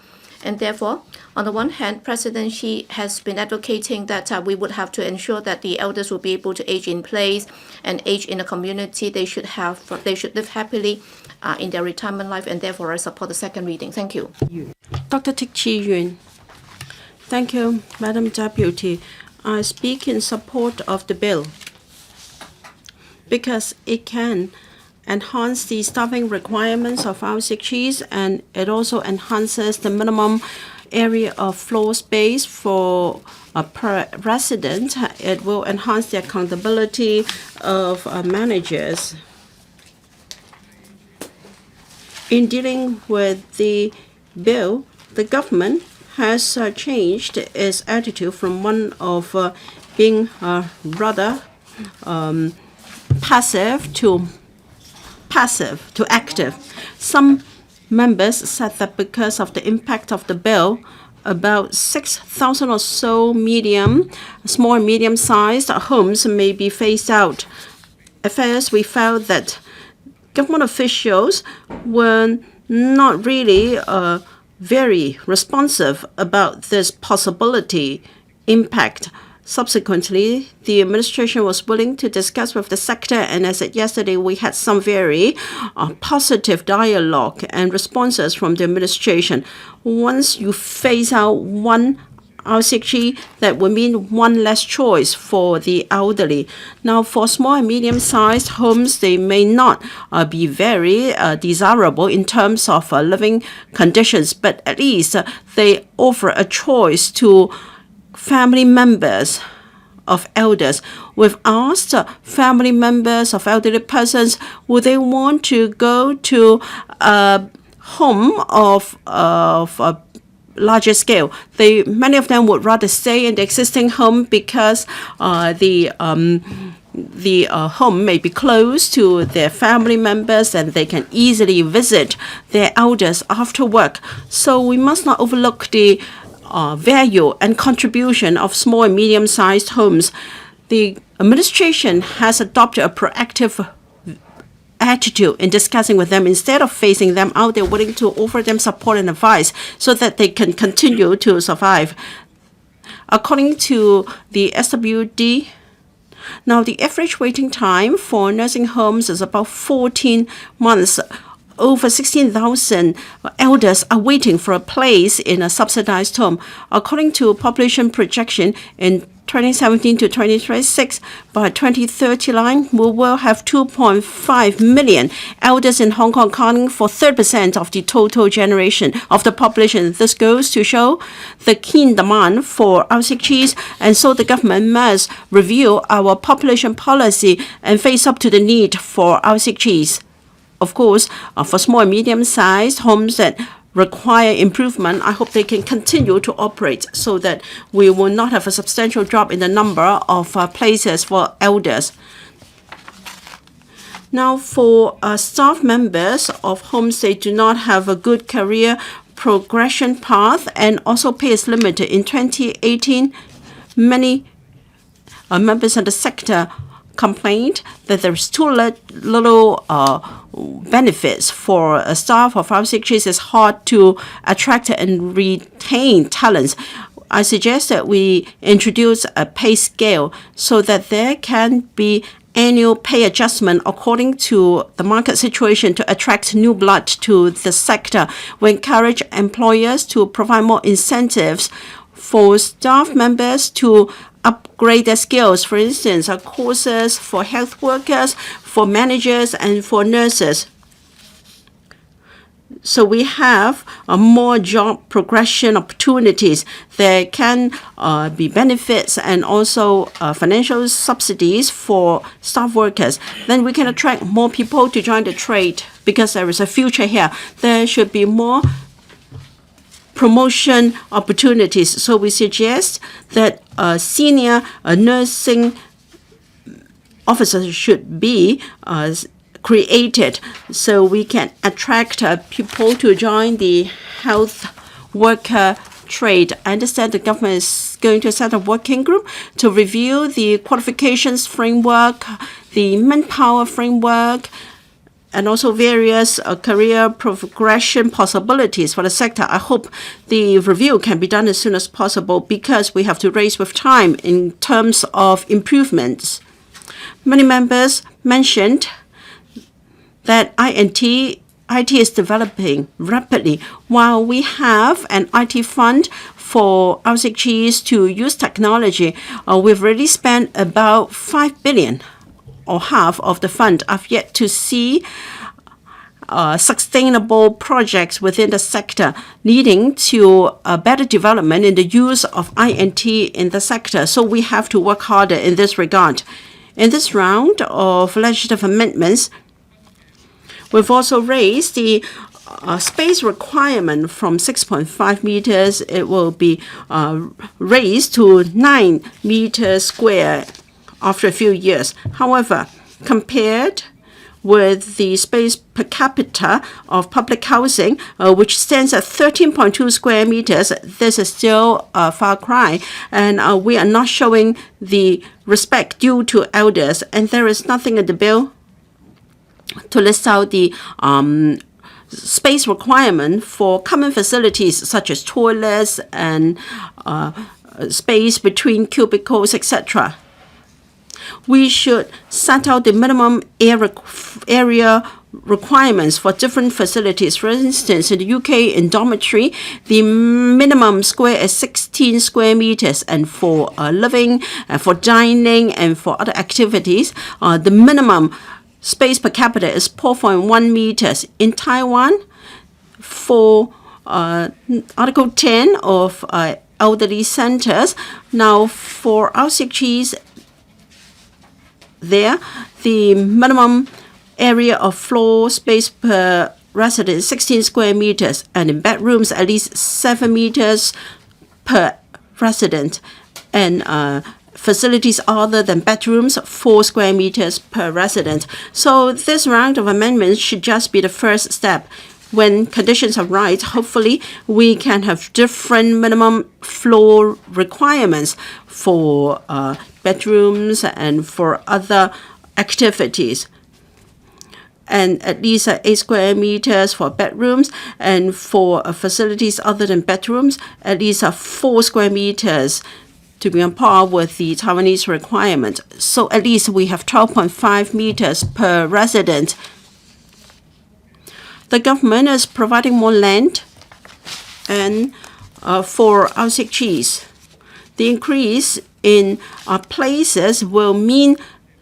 And therefore, on the one hand, President Xi has been advocating that we would have to ensure that the elders will be able to age in place and age in a community. They should live happily in their retirement life, and therefore I support the second reading. Thank you. Dr. Tik Chi Yuen. Thank you, Madam Deputy. I speak in support of the bill because it can enhance the staffing requirements of our CHIs, and it also enhances the minimum area of floor space for per resident. It will enhance the accountability of managers. In dealing with the bill, the government has changed its attitude from one of being rather passive to active. Some members said that because of the impact of the bill, about 6,000 or so small and medium-sized homes may be phased out. At first, we felt that government officials were not really very responsive about this possibility impact. Subsequently, the administration was willing to discuss with the sector, and as I said yesterday, we had some very positive dialogue and responses from the administration. Once you phase out one RCG, that would mean one less choice for the elderly. Now, for small and medium-sized homes, they may not be very desirable in terms of living conditions, but at least they offer a choice to family members of elders. We've asked family members of elderly persons, would they want to go to a home of a larger scale? Many of them would rather stay in the existing home because the home may be close to their family members and they can easily visit their elders after work. So we must not overlook the value and contribution of small and medium-sized homes. The administration has adopted a proactive attitude in discussing with them. Instead of phasing them out, they're willing to offer them support and advice so that they can continue to survive. According to the SWD, now the average waiting time for nursing homes is about 14 months. Over 16,000 elders are waiting for a place in a subsidized home. According to population projection in 2017 to 2026, by 2039, we will have 2.5 million elders in Hong Kong, accounting for 30% of the total generation of the population. This goes to show the keen demand for RCGs, and so the government must review our population policy and face up to the need for RCGs. Of course, for small and medium-sized homes that require improvement, I hope they can continue to operate so that we will not have a substantial drop in the number of places for elders. Now, for staff members of homes, they do not have a good career progression path, and also pay is limited. In 2018, many members of the sector complained that there is too little benefits for staff of RCGs. It's hard to attract and retain talents. I suggest that we introduce a pay scale so that there can be annual pay adjustment according to the market situation to attract new blood to the sector. We encourage employers to provide more incentives for staff members to upgrade their skills. For instance, courses for health workers, for managers, and for nurses. So we have more job progression opportunities. There can be benefits and also financial subsidies for staff workers. Then we can attract more people to join the trade because there is a future here. There should be more promotion opportunities. So we suggest that senior nursing officers should be created so we can attract people to join the health worker trade. I understand the government is going to set a working group to review the qualifications framework, the manpower framework, and also various career progression possibilities for the sector. I hope the review can be done as soon as possible because we have to race with time in terms of improvements. Many members mentioned that IT is developing rapidly. While we have an IT fund for RCGs to use technology, we've already spent about 5 billion or half of the fund. I've yet to see sustainable projects within the sector leading to a better development in the use of INT in the sector. So we have to work harder in this regard. In this round of legislative amendments, we've also raised the space requirement from 6.5 meters. It will be raised to 9 meters square after a few years. However, compared with the space per capita of public housing, which stands at 13.2 square meters, this is still a far cry, and we are not showing the respect due to elders, and there is nothing in the bill to list out the space requirement for common facilities such as toilets and space between cubicles, etc. We should set out the minimum area requirements for different facilities. For instance, in the UK, in dormitory, the minimum square is 16 square meters, and for living, for dining, and for other activities, the minimum space per capita is 4.1 meters. In Taiwan, for Article 10 of elderly centers, now for RCGs, there, the minimum area of floor space per resident is 16 square meters, and in bedrooms, at least 7 meters per resident, and facilities other than bedrooms, 4 square meters per resident. So this round of amendments should just be the first step. When conditions are right, hopefully we can have different minimum floor requirements for bedrooms and for other activities, and at least 8 square meters for bedrooms, and for facilities other than bedrooms, at least 4 square meters to be on par with the Taiwanese requirement. So at least we have 12.5 meters per resident. The government is providing more land and for RCGs. The increase in places will mean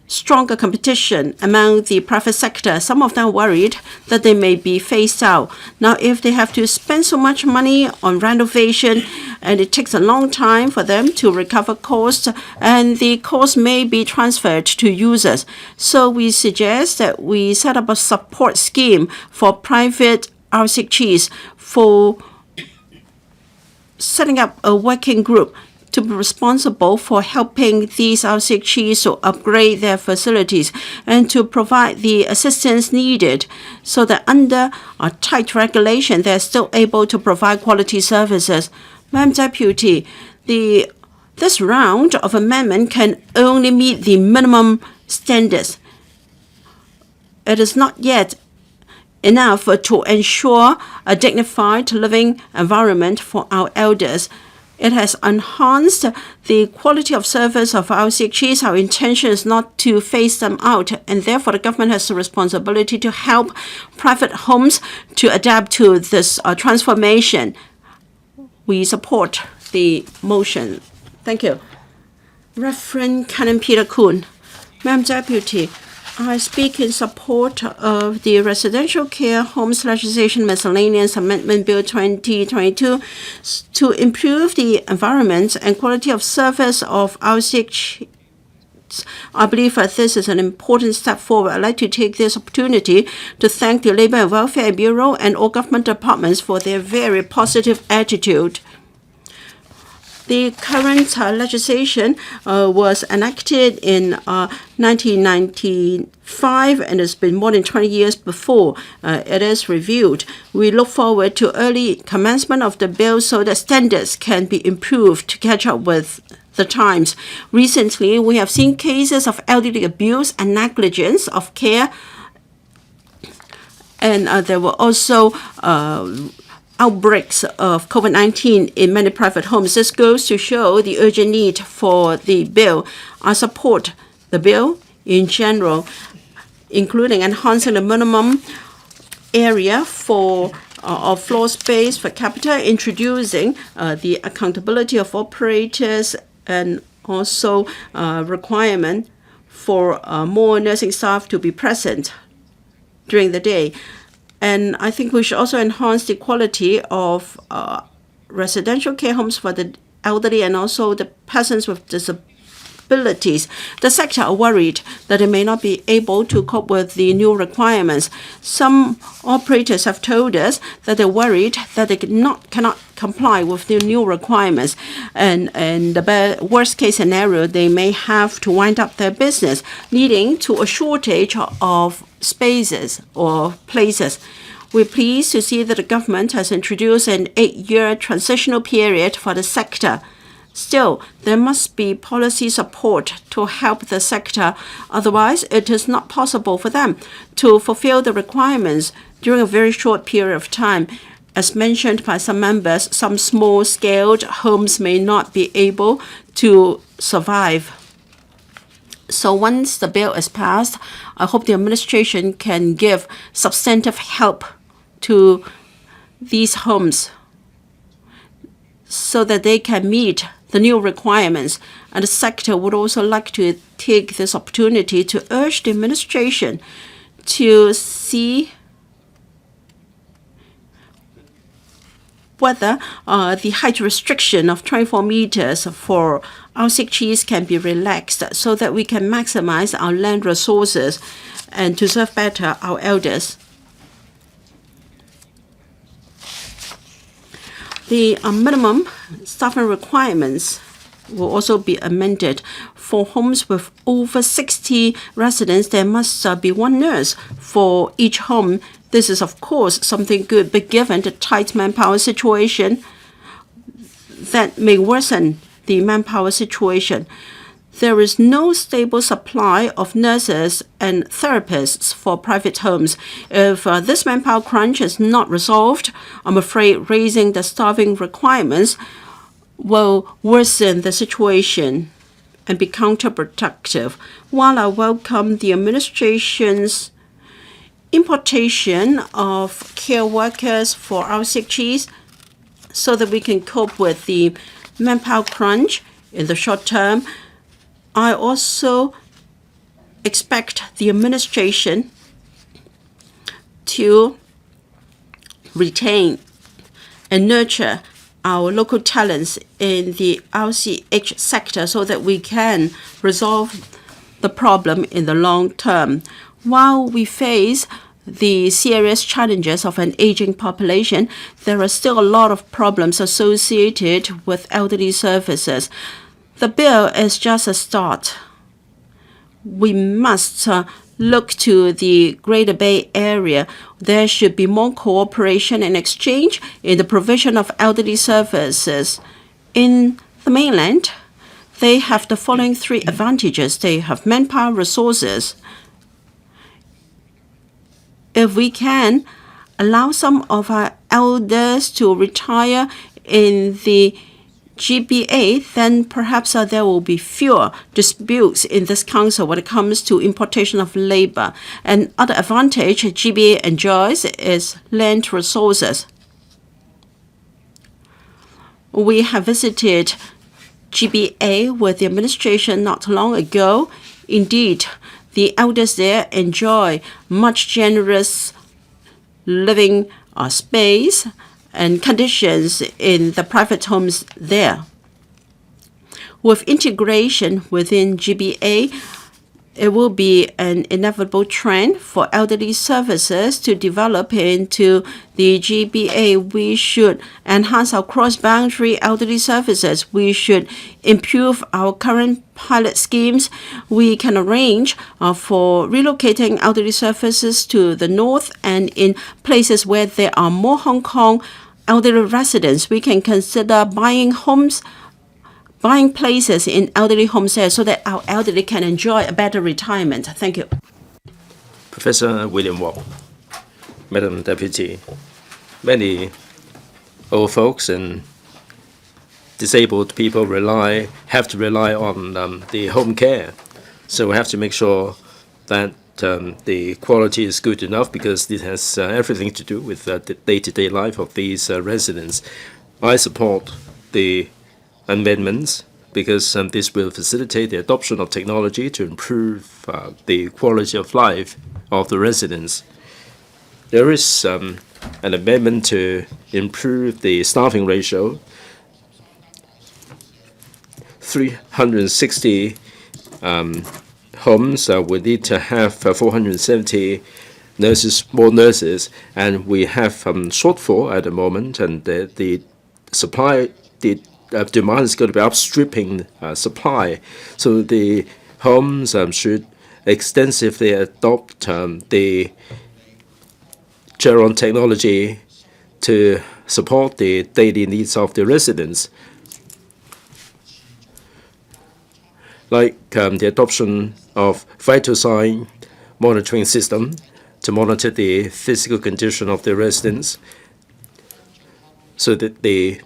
stronger competition among the private sector. Some of them are worried that they may be phased out. Now, if they have to spend so much money on renovation and it takes a long time for them to recover costs, and the cost may be transferred to users. So we suggest that we set up a support scheme for private RCGs, for setting up a working group to be responsible for helping these RCGs to upgrade their facilities and to provide the assistance needed so that under a tight regulation, they're still able to provide quality services. Madam Deputy, this round of amendment can only meet the minimum standards. It is not yet enough to ensure a dignified living environment for our elders. It has enhanced the quality of service of our RCGs. Our intention is not to phase them out, and therefore the government has the responsibility to help private homes to adapt to this transformation. We support the motion. Thank you. Reverend Canon Peter Kuhn. Madam Deputy, I speak in support of the Residential Care Homes Legislation Miscellaneous Amendment Bill 2022 to improve the environment and quality of service of RCGs. I believe that this is an important step forward. I'd like to take this opportunity to thank the Labour and Welfare Bureau and all government departments for their very positive attitude. The current legislation was enacted in 1995 and has been more than 20 years before it is reviewed. We look forward to early commencement of the bill so that standards can be improved to catch up with the times. Recently, we have seen cases of elderly abuse and negligence of care, and there were also outbreaks of COVID-19 in many private homes. This goes to show the urgent need for the bill. I support the bill in general, including enhancing the minimum area for of floor space per capita, introducing the accountability of operators, and also requirement for more nursing staff to be present during the day. And I think we should also enhance the quality of residential care homes for the elderly and also the persons with disabilities. The sector are worried that they may not be able to cope with the new requirements. Some operators have told us that they're worried that they cannot comply with the new requirements, and the worst case scenario, they may have to wind up their business, leading to a shortage of spaces or places. We're pleased to see that the government has introduced an 8-year transitional period for the sector. Still, there must be policy support to help the sector. Otherwise, it is not possible for them to fulfill the requirements during a very short period of time. As mentioned by some members, some small-scaled homes may not be able to survive. So once the bill is passed, I hope the administration can give substantive help to these homes so that they can meet the new requirements. And the sector would also like to take this opportunity to urge the administration to see whether the height restriction of 24 meters for our sick cheese can be relaxed so that we can maximize our land resources and to serve better our elders. The minimum staffing requirements will also be amended. For homes with over 60 residents, there must be one nurse for each home. This is, of course, something good, but given the tight manpower situation, that may worsen the manpower situation. There is no stable supply of nurses and therapists for private homes. If this manpower crunch is not resolved, I'm afraid raising the staffing requirements will worsen the situation and be counterproductive. While I welcome the administration's importation of care workers for our sick cheese so that we can cope with the manpower crunch in the short term, I also expect the administration to retain and nurture our local talents in the RCH sector so that we can resolve the problem in the long term. While we face the serious challenges of an aging population, there are still a lot of problems associated with elderly services. The bill is just a start. We must look to the Greater Bay Area. There should be more cooperation and exchange in the provision of elderly services. In the mainland, they have the following 3 advantages. They have manpower resources. If we can allow some of our elders to retire in the GBA, then perhaps there will be fewer disputes in this council when it comes to importation of labor. And other advantage GBA enjoys is land resources. We have visited GBA with the administration not long ago. Indeed, the elders there enjoy much generous living space and conditions in the private homes there. With integration within GBA, it will be an inevitable trend for elderly services to develop into the GBA. We should enhance our cross-boundary elderly services. We should improve our current pilot schemes. We can arrange for relocating elderly services to the north, and in places where there are more Hong Kong elderly residents, we can consider buying places in elderly homes there so that our elderly can enjoy a better retirement. Thank you. Professor William Wong. Madam Deputy, many old folks and disabled people have to rely on the home care. So we have to make sure that the quality is good enough, because this has everything to do with the day-to-day life of these residents. I support the amendments because this will facilitate the adoption of technology to improve the quality of life of the residents. There is an amendment to improve the staffing ratio. 360 homes will need to have 470 more nurses, and we have shortfall at the moment, and the demand is going to be outstripping supply. So the homes should extensively adopt the Geron technology to support the daily needs of the residents, like the adoption of vital sign monitoring system to monitor the physical condition of the residents, so that the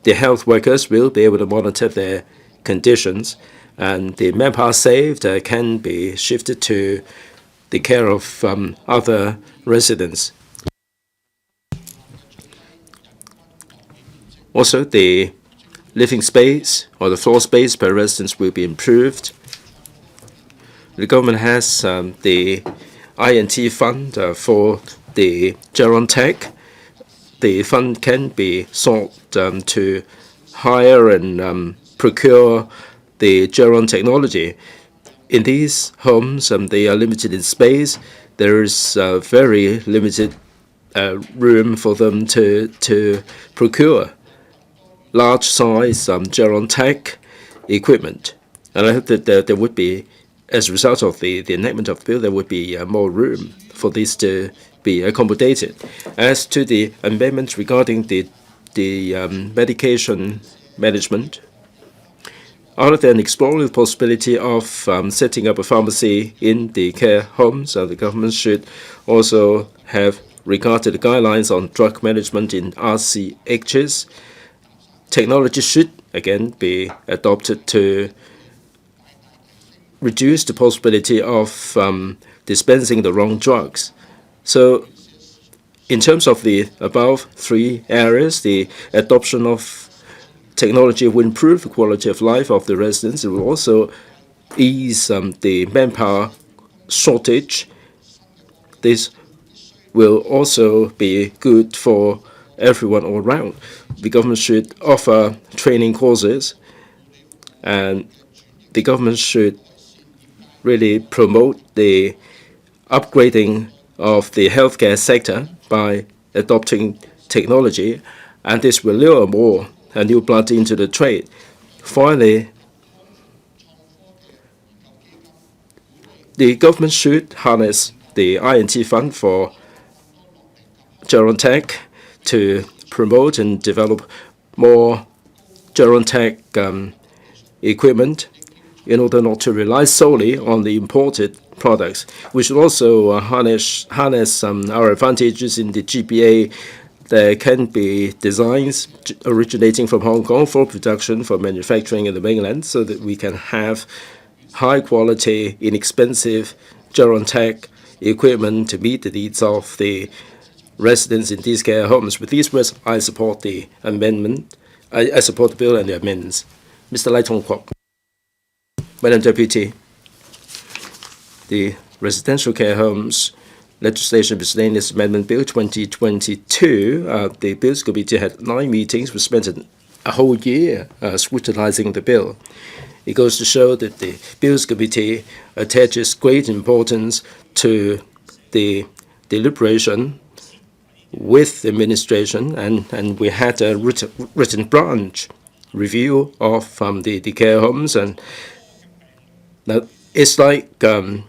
health workers will be able to monitor their conditions, and the manpower saved can be shifted to the care of other residents. Also, the living space or the floor space per residence will be improved. The government has the INT fund for the Geron Tech. The fund can be sought to hire and procure the Geron technology. In these homes, they are limited in space. There is very limited room for them to procure large-size Geron Tech equipment. And I hope that there would be, as a result of the enactment of the bill, there would be more room for this to be accommodated. As to the amendments regarding the medication management, other than exploring the possibility of setting up a pharmacy in the care homes, the government should also have regard to the guidelines on drug management in RCHs. Technology should, again, be adopted to reduce the possibility of dispensing the wrong drugs. So in terms of the above three areas, the adoption of technology will improve the quality of life of the residents. It will also ease the manpower shortage. This will also be good for everyone all around. The government should offer training courses, and the government should really promote the upgrading of the healthcare sector by adopting technology, and this will lure more new blood into the trade. Finally, the government should harness the INT fund for Geron Tech to promote and develop more Geron Tech equipment in order not to rely solely on the imported products. We should also harness our advantages in the GBA. There can be designs originating from Hong Kong for production, for manufacturing in the mainland, so that we can have high-quality, inexpensive Geron Tech equipment to meet the needs of the residents in these care homes. With these words, I support the amendment. I support the bill and the amendments. Mr. Lai Tong Kwok. Madam Deputy, the Residential Care Homes Legislation Miscellaneous Amendment Bill 2022, the Bills Committee had 9 meetings. We spent a whole year scrutinizing the bill. It goes to show that the Bills Committee attaches great importance to the deliberation with the administration, and we had a written branch review of the care homes, and now it's like an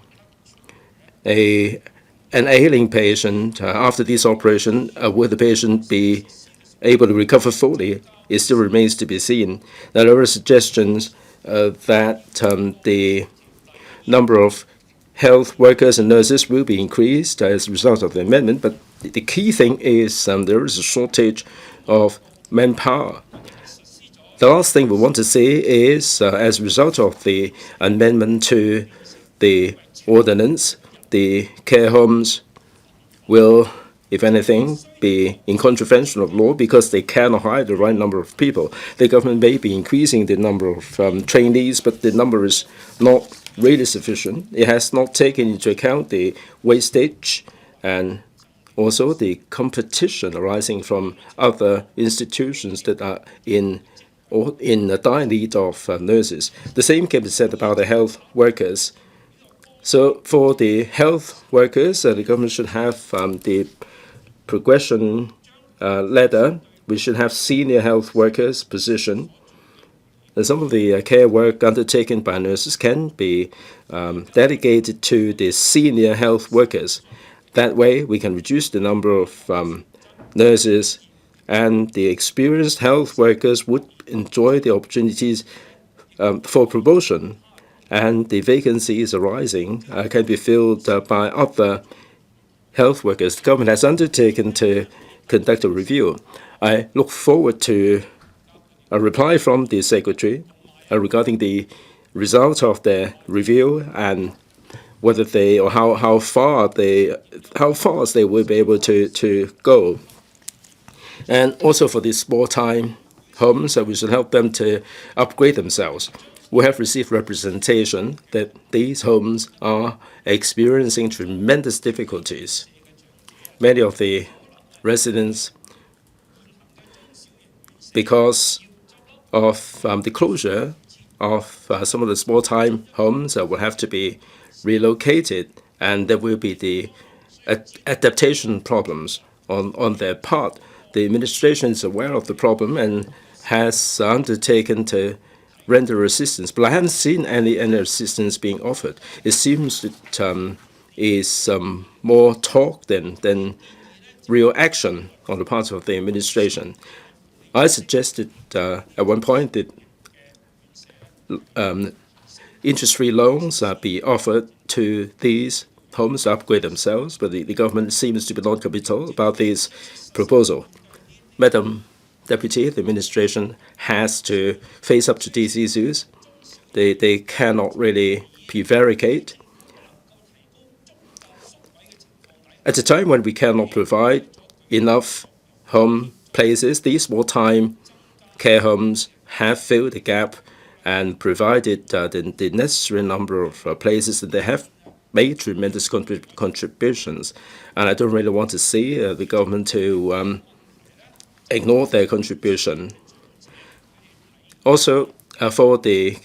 ailing patient after this operation. Will the patient be able to recover fully? It still remains to be seen. Now, there are suggestions that the number of health workers and nurses will be increased as a result of the amendment, but the key thing is there is a shortage of manpower. The last thing we want to see is, as a result of the amendment to the ordinance, the care homes will, if anything, be in contravention of law because they cannot hire the right number of people. The government may be increasing the number of trainees, but the number is not really sufficient. It has not taken into account the wastage and also the competition arising from other institutions that are in dire need of nurses. The same can be said about the health workers. So for the health workers, the government should have the progression ladder. We should have senior health workers position. Some of the care work undertaken by nurses can be delegated to the senior health workers. That way, we can reduce the number of nurses, and the experienced health workers would enjoy the opportunities for promotion, and the vacancies arising can be filled by other health workers. The government has undertaken to conduct a review. I look forward to a reply from the Secretary regarding the result of the review and whether they or how fast they will be able to go. And also for the small-time homes, we should help them to upgrade themselves. We have received representation that these homes are experiencing tremendous difficulties. Many of the residents, because of the closure of some of the small-time homes, will have to be relocated, and there will be the adaptation problems on their part. The administration is aware of the problem and has undertaken to render assistance, but I haven't seen any assistance being offered. It seems that is more talk than real action on the part of the administration. I suggested at one point that interest-free loans be offered to these homes to upgrade themselves, but the government seems to be non-committal about this proposal. Madam Deputy, the administration has to face up to these issues. They cannot really prevaricate. At a time when we cannot provide enough home places, these small-time care homes have filled the gap and provided the necessary number of places, and they have made tremendous contributions. And I don't really want to see the government to ignore their contribution. Also, for the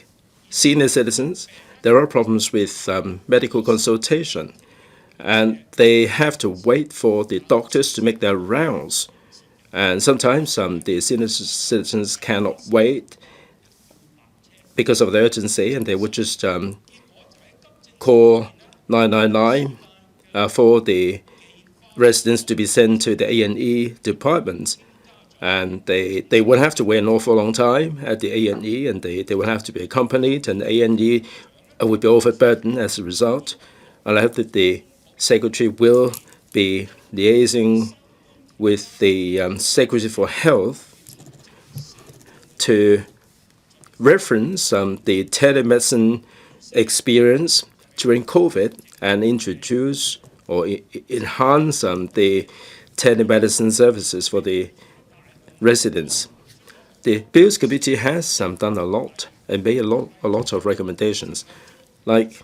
senior citizens, there are problems with medical consultation, and they have to wait for the doctors to make their rounds. And sometimes the senior citizens cannot wait because of the urgency, and they would just call 999 for the residents to be sent to the A&E departments. And they would have to wait an awful long time at the A&E, and they would have to be accompanied, and the A&E would be overburdened as a result. And I hope that the Secretary will be liaising with the Secretary for Health to reference the telemedicine experience during COVID and introduce or enhance the telemedicine services for the residents. The Bills Committee has done a lot and made a lot of recommendations. Like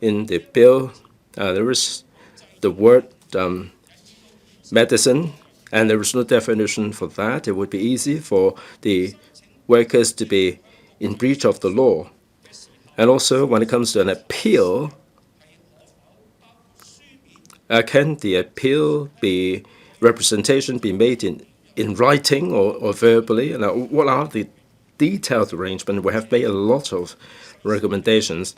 in the bill, there is the word medicine, and there is no definition for that. It would be easy for the workers to be in breach of the law. And also, when it comes to an appeal, can the appeal representation be made in writing or verbally? And what are the detailed arrangements? We have made a lot of recommendations.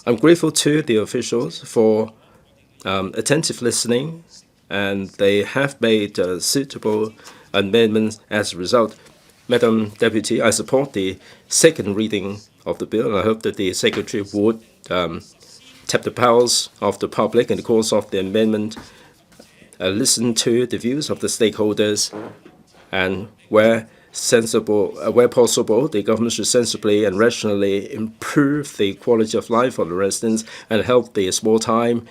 I'm grateful to the officials for attentive listening, and they have made suitable amendments as a result. Madam Deputy, I support the second reading of the bill, and I hope that the Secretary would tap the powers of the public in the course of the amendment, listen to the views of the stakeholders, and where possible, the government should sensibly and rationally improve the quality of life for the residents and help the small-time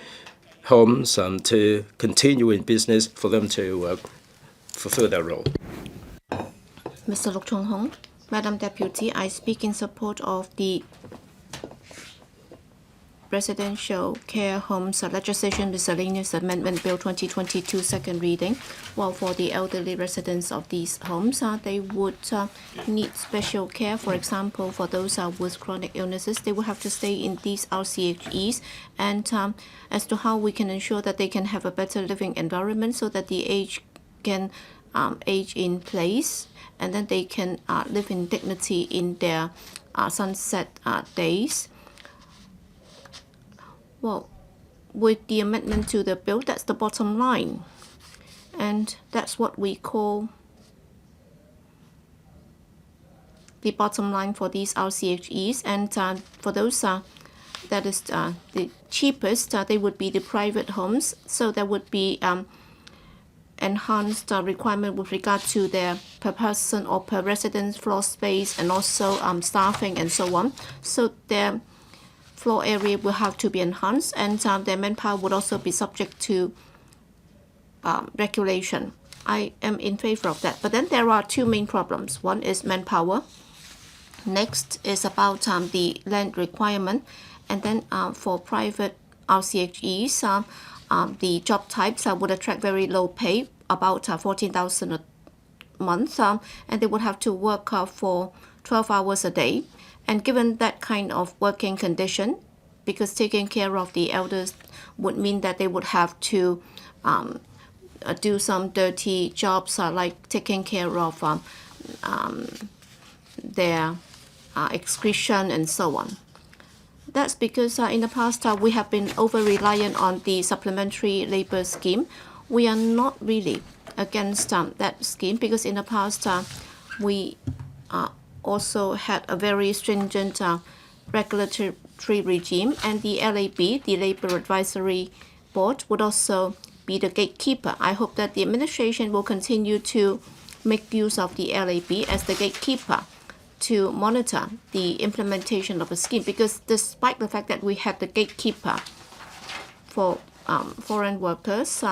homes to continue in business for them to fulfill their role. Mr. Luk Chung Hong, Madam Deputy, I speak in support of the Residential Care Homes Legislation Miscellaneous Amendment Bill 2022 second reading. While for the elderly residents of these homes, they would need special care. For example, for those with chronic illnesses, they will have to stay in these RCHEs. And as to how we can ensure that they can have a better living environment so that the aged can age in place, and then they can live in dignity in their sunset days. Well, with the amendment to the bill, that's the bottom line. And that's what we call the bottom line for these RCHEs. And for those that is the cheapest, they would be the private homes. So there would be enhanced requirement with regard to their per person or per residence floor space, and also staffing and so on. So their floor area will have to be enhanced, and their manpower would also be subject to regulation. I am in favor of that. But then there are two main problems. One is manpower. Next is about the land requirement. And then for private RCHEs, the job types would attract very low pay, about 14,000 a month, and they would have to work for 12 hours a day. And given that kind of working condition, because taking care of the elders would mean that they would have to do some dirty jobs like taking care of their excretion and so on. That's because in the past we have been over-reliant on the supplementary labor scheme. We are not really against that scheme, because in the past we also had a very stringent regulatory regime, and the LAB, the Labor Advisory Board, would also be the gatekeeper. I hope that the administration will continue to make use of the LAB as the gatekeeper to monitor the implementation of the scheme, because despite the fact that we have the gatekeeper for foreign workers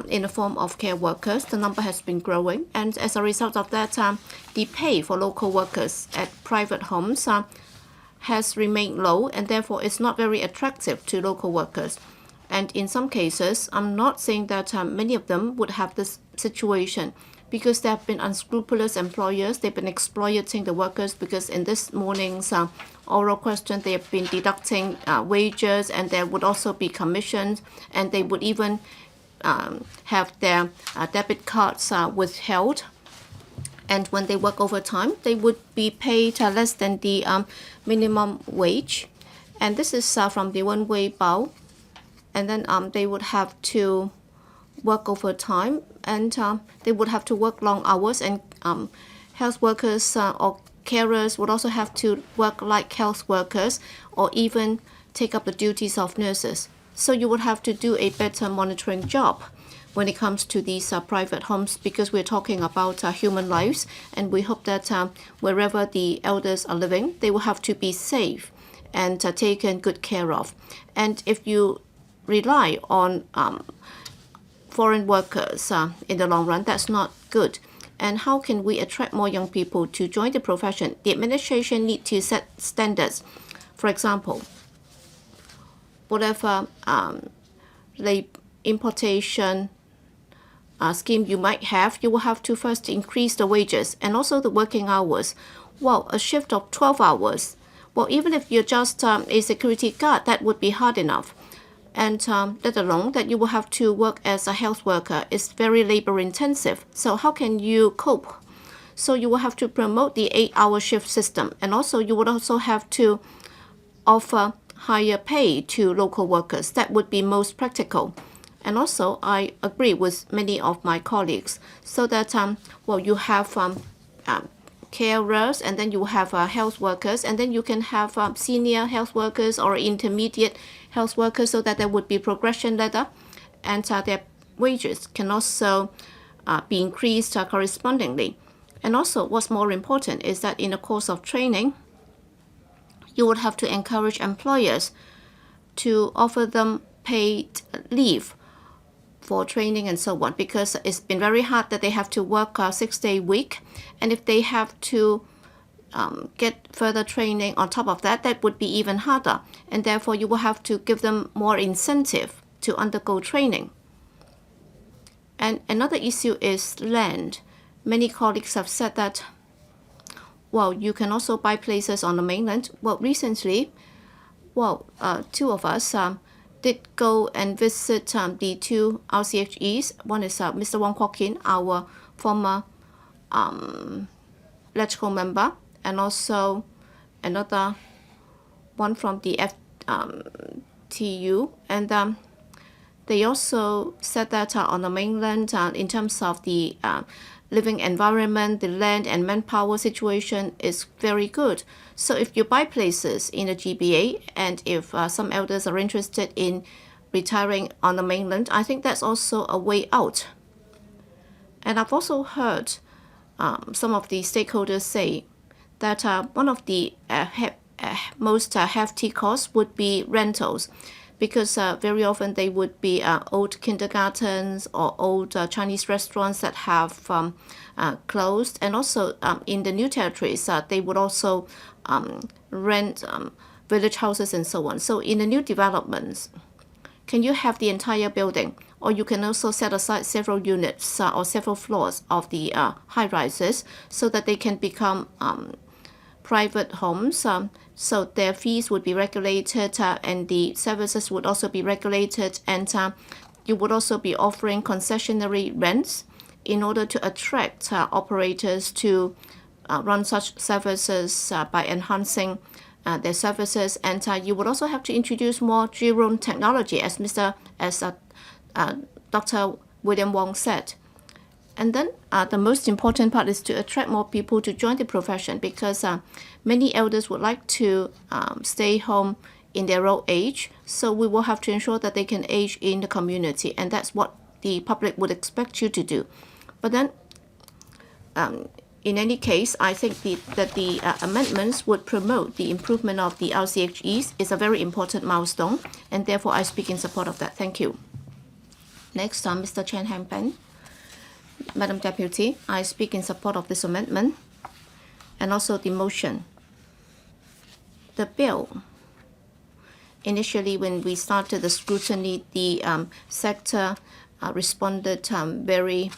in the form of care workers, the number has been growing, and as a result of that, the pay for local workers at private homes has remained low, and therefore it's not very attractive to local workers. And in some cases, I'm not saying that many of them would have this situation, because there have been unscrupulous employers. They've been exploiting the workers, because in this morning's oral question, they have been deducting wages, and there would also be commissions, and they would even have their debit cards withheld. And when they work overtime, they would be paid less than the minimum wage. And this is from the one-way bao. And then they would have to work overtime, and they would have to work long hours, and health workers or carers would also have to work like health workers, or even take up the duties of nurses. So you would have to do a better monitoring job when it comes to these private homes, because we're talking about human lives, and we hope that wherever the elders are living, they will have to be safe and taken good care of. And if you rely on foreign workers in the long run, that's not good. And how can we attract more young people to join the profession? The administration needs to set standards. For example, whatever importation scheme you might have, you will have to first increase the wages and also the working hours. Well, a shift of 12 hours, Well, even if you're just a security guard, that would be hard enough. And let alone that you will have to work as a health worker. It's very labor intensive. So how can you cope? So you will have to promote the 8-hour shift system. And also you would also have to offer higher pay to local workers. That would be most practical. And also, I agree with many of my colleagues, so that you have carers, and then you have health workers, and then you can have senior health workers or intermediate health workers, so that there would be progression ladder, and their wages can also be increased correspondingly. And also, what's more important is that in the course of training, you would have to encourage employers to offer them paid leave for training and so on, because it's been very hard that they have to work a 6-day week, and if they have to get further training on top of that, that would be even harder, and therefore you will have to give them more incentive to undergo training. And another issue is land. Many colleagues have said that, well, you can also buy places on the mainland. Well, recently, two of us did go and visit the two RCHEs. One is Mr. Wong Kwok Kin, our former LegCo member, and also another one from the FTU. And they also said that on the mainland, in terms of the living environment, the land and manpower situation is very good. So if you buy places in the GBA, and if some elders are interested in retiring on the mainland, I think that's also a way out. And I've also heard some of the stakeholders say that one of the most hefty costs would be rentals, because very often they would be old kindergartens or old Chinese restaurants that have closed. And also in the new territories, they would also rent village houses and so on. So in the new developments, can you have the entire building, or you can also set aside several units or several floors of the high-rises, so that they can become private homes. So their fees would be regulated, and the services would also be regulated, and you would also be offering concessionary rents in order to attract operators to run such services by enhancing their services. And you would also have to introduce more drone technology, as Dr. William Wong said. And then the most important part is to attract more people to join the profession, because many elders would like to stay home in their old age. So we will have to ensure that they can age in the community, and that's what the public would expect you to do. But then, in any case, I think that the amendments would promote the improvement of the RCHEs. Is a very important milestone, and therefore I speak in support of that. Thank you. Next, Mr. Chen Hangpen. Madam Deputy, I speak in support of this amendment and also the motion. The bill, initially when we started the scrutiny, the sector responded very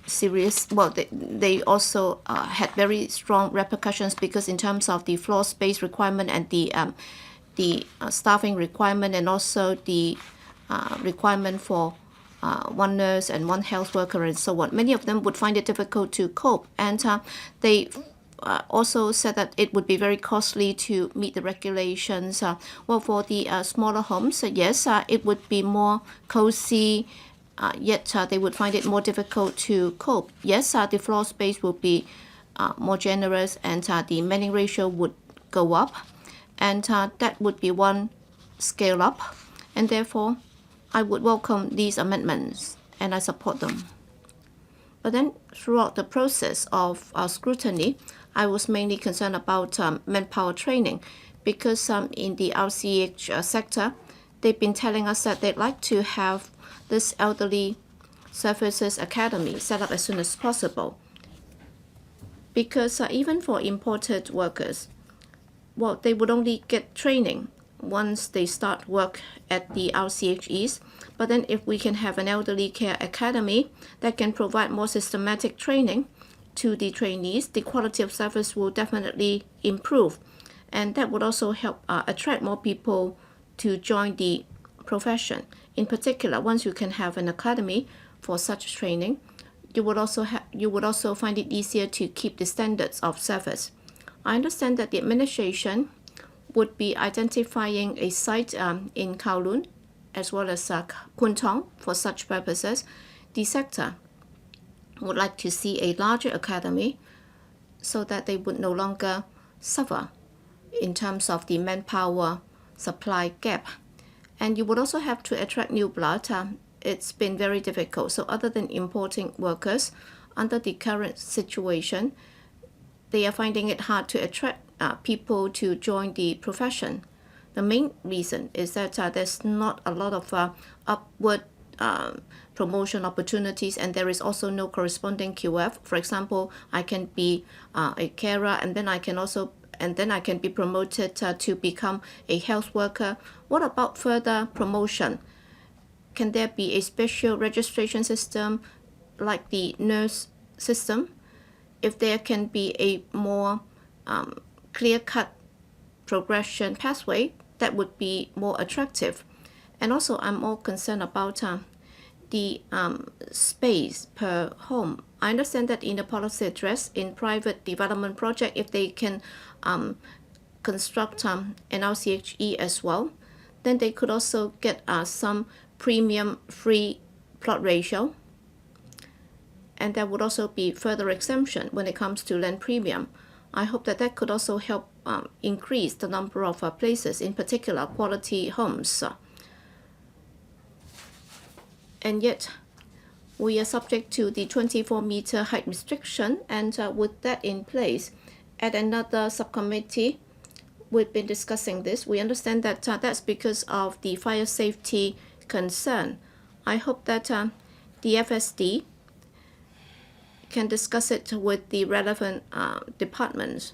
serious. Well, they also had very strong repercussions, because in terms of the floor space requirement and the staffing requirement, and also the requirement for one nurse and one health worker and so on, many of them would find it difficult to cope. And they also said that it would be very costly to meet the regulations. Well, for the smaller homes, yes, it would be more cozy, yet they would find it more difficult to cope. Yes, the floor space will be more generous, and the manning ratio would go up, and that would be one scale up. And therefore, I would welcome these amendments, and I support them. But then, throughout the process of scrutiny, I was mainly concerned about manpower training, because in the RCH sector, they've been telling us that they'd like to have this elderly services academy set up as soon as possible. Because even for imported workers, well, they would only get training once they start work at the RCHEs. But then if we can have an elderly care academy that can provide more systematic training, to the trainees, the quality of service will definitely improve. And that would also help attract more people to join the profession. In particular, once you can have an academy for such training, you would also find it easier to keep the standards of service. I understand that the administration would be identifying a site in Kowloon as well as Kwun Tong for such purposes. The sector would like to see a larger academy so that they would no longer suffer in terms of the manpower supply gap. And you would also have to attract new blood. It's been very difficult. So other than importing workers, under the current situation, they are finding it hard to attract people to join the profession. The main reason is that there's not a lot of upward promotion opportunities, and there is also no corresponding QF. For example, I can be a carer, and then I can be promoted to become a health worker. What about further promotion? Can there be a special registration system like the nurse system? If there can be a more clear-cut progression pathway, that would be more attractive. And also, I'm more concerned about the space per home. I understand that in the policy address in private development project, if they can construct an RCHE as well, then they could also get some premium free plot ratio. And there would also be further exemption when it comes to land premium. I hope that that could also help increase the number of places, in particular quality homes. And yet, we are subject to the 24-meter height restriction, and with that in place, at another subcommittee, we've been discussing this. We understand that that's because of the fire safety concern. I hope that the FSD can discuss it with the relevant departments.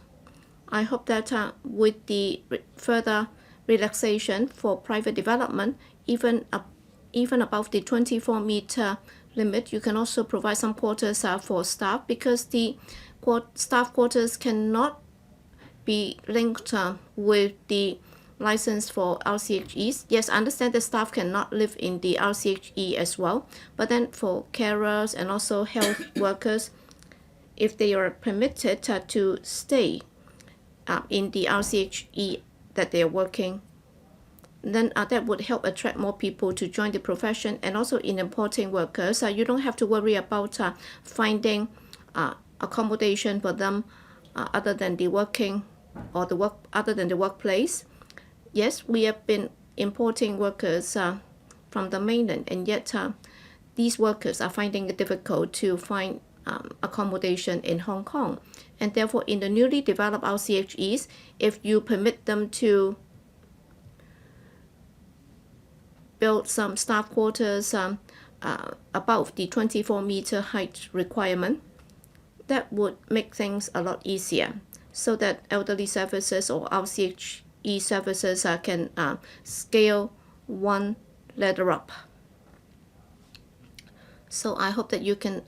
I hope that with the further relaxation for private development, even above the 24-meter limit, you can also provide some quarters for staff, because the staff quarters cannot be linked with the license for RCHEs. Yes, I understand that staff cannot live in the RCHE as well, but then for carers and also health workers, if they are permitted to stay in the RCHE that they are working, then that would help attract more people to join the profession. And also in importing workers, you don't have to worry about finding accommodation for them other than the workplace. Yes, we have been importing workers from the mainland, and yet these workers are finding it difficult to find accommodation in Hong Kong. And therefore, in the newly developed RCHEs, if you permit them to build some staff quarters above the 24-meter height requirement, that would make things a lot easier, so that elderly services or RCHE services can scale one ladder up. So I hope that you can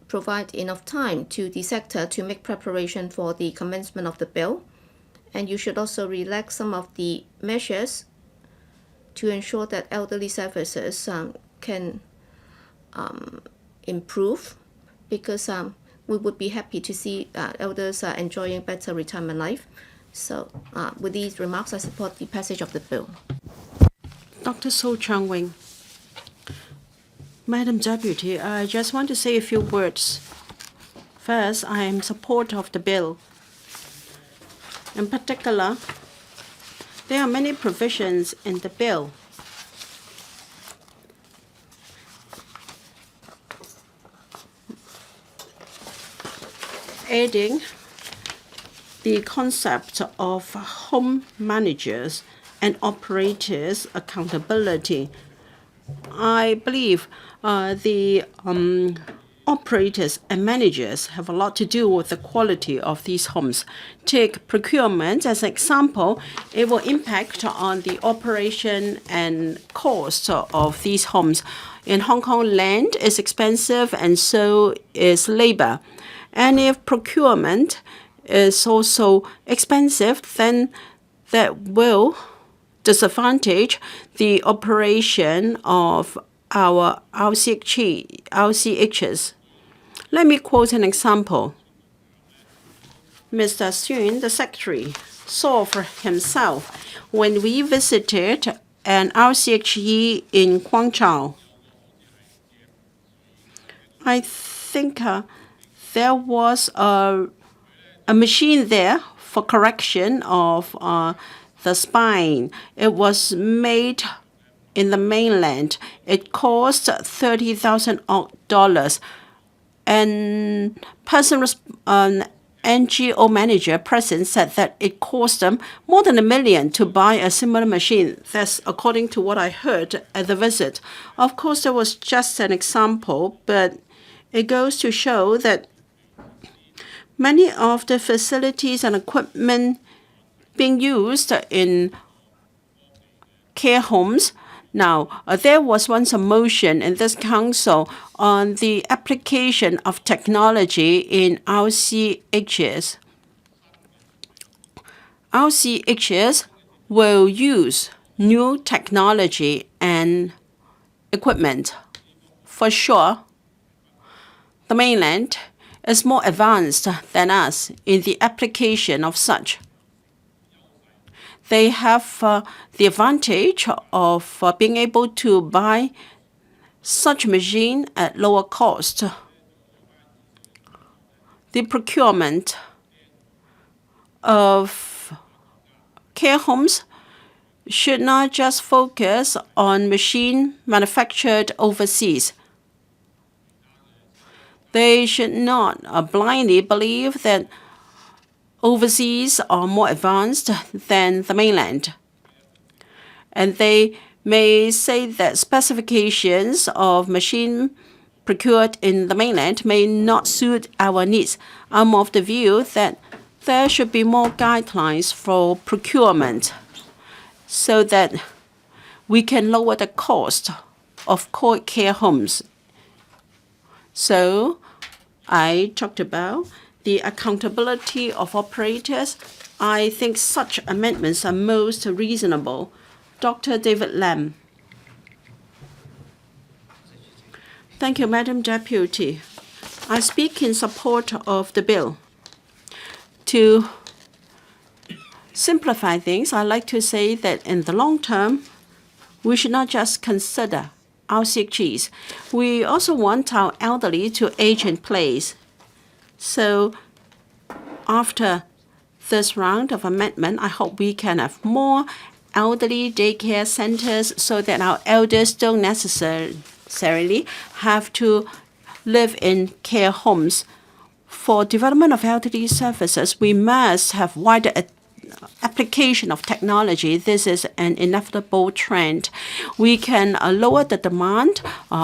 provide enough time to the sector to make preparation for the commencement of the bill. And you should also relax some of the measures to ensure that elderly services can improve, because we would be happy to see elders enjoying better retirement life. So with these remarks, I support the passage of the bill. Dr. So Chang-Wing. Madam Deputy, I just want to say a few words. First, I am in support of the bill. In particular, there are many provisions in the bill adding the concept of home managers and operators accountability. I believe the operators and managers have a lot to do with the quality of these homes. Take procurement as an example. It will impact on the operation and cost of these homes. In Hong Kong, land is expensive and so is labor. And if procurement is also expensive, then that will disadvantage the operation of our RCHs. Let me quote an example. Mr. Xun, the secretary, saw for himself when we visited an RCHE in Guangzhou. I think there was a machine there for correction of the spine. It was made in the mainland. It cost $30,000. And an NGO manager present said that it cost them more than $1 million to buy a similar machine. That's according to what I heard at the visit. Of course, that was just an example, but it goes to show that many of the facilities and equipment being used in care homes. Now, there was once a motion in this council on the application of technology in RCHs. RCHs will use new technology and equipment. For sure, the mainland is more advanced than us in the application of such. They have the advantage of being able to buy such machine at lower cost. The procurement of care homes should not just focus on machine manufactured overseas. They should not blindly believe that overseas are more advanced than the mainland. And they may say that specifications of machine procured in the mainland may not suit our needs. I'm of the view that there should be more guidelines for procurement so that we can lower the cost of care homes. So I talked about the accountability of operators. I think such amendments are most reasonable. Dr. David Lam. Thank you, Madam Deputy. I speak in support of the bill. To simplify things, I'd like to say that in the long term, we should not just consider RCHs. We also want our elderly to age in place. So after this round of amendment, I hope we can have more elderly daycare centers so that our elders don't necessarily have to live in care homes. For development of elderly services, we must have wider application of technology. This is an inevitable trend. We can lower the demand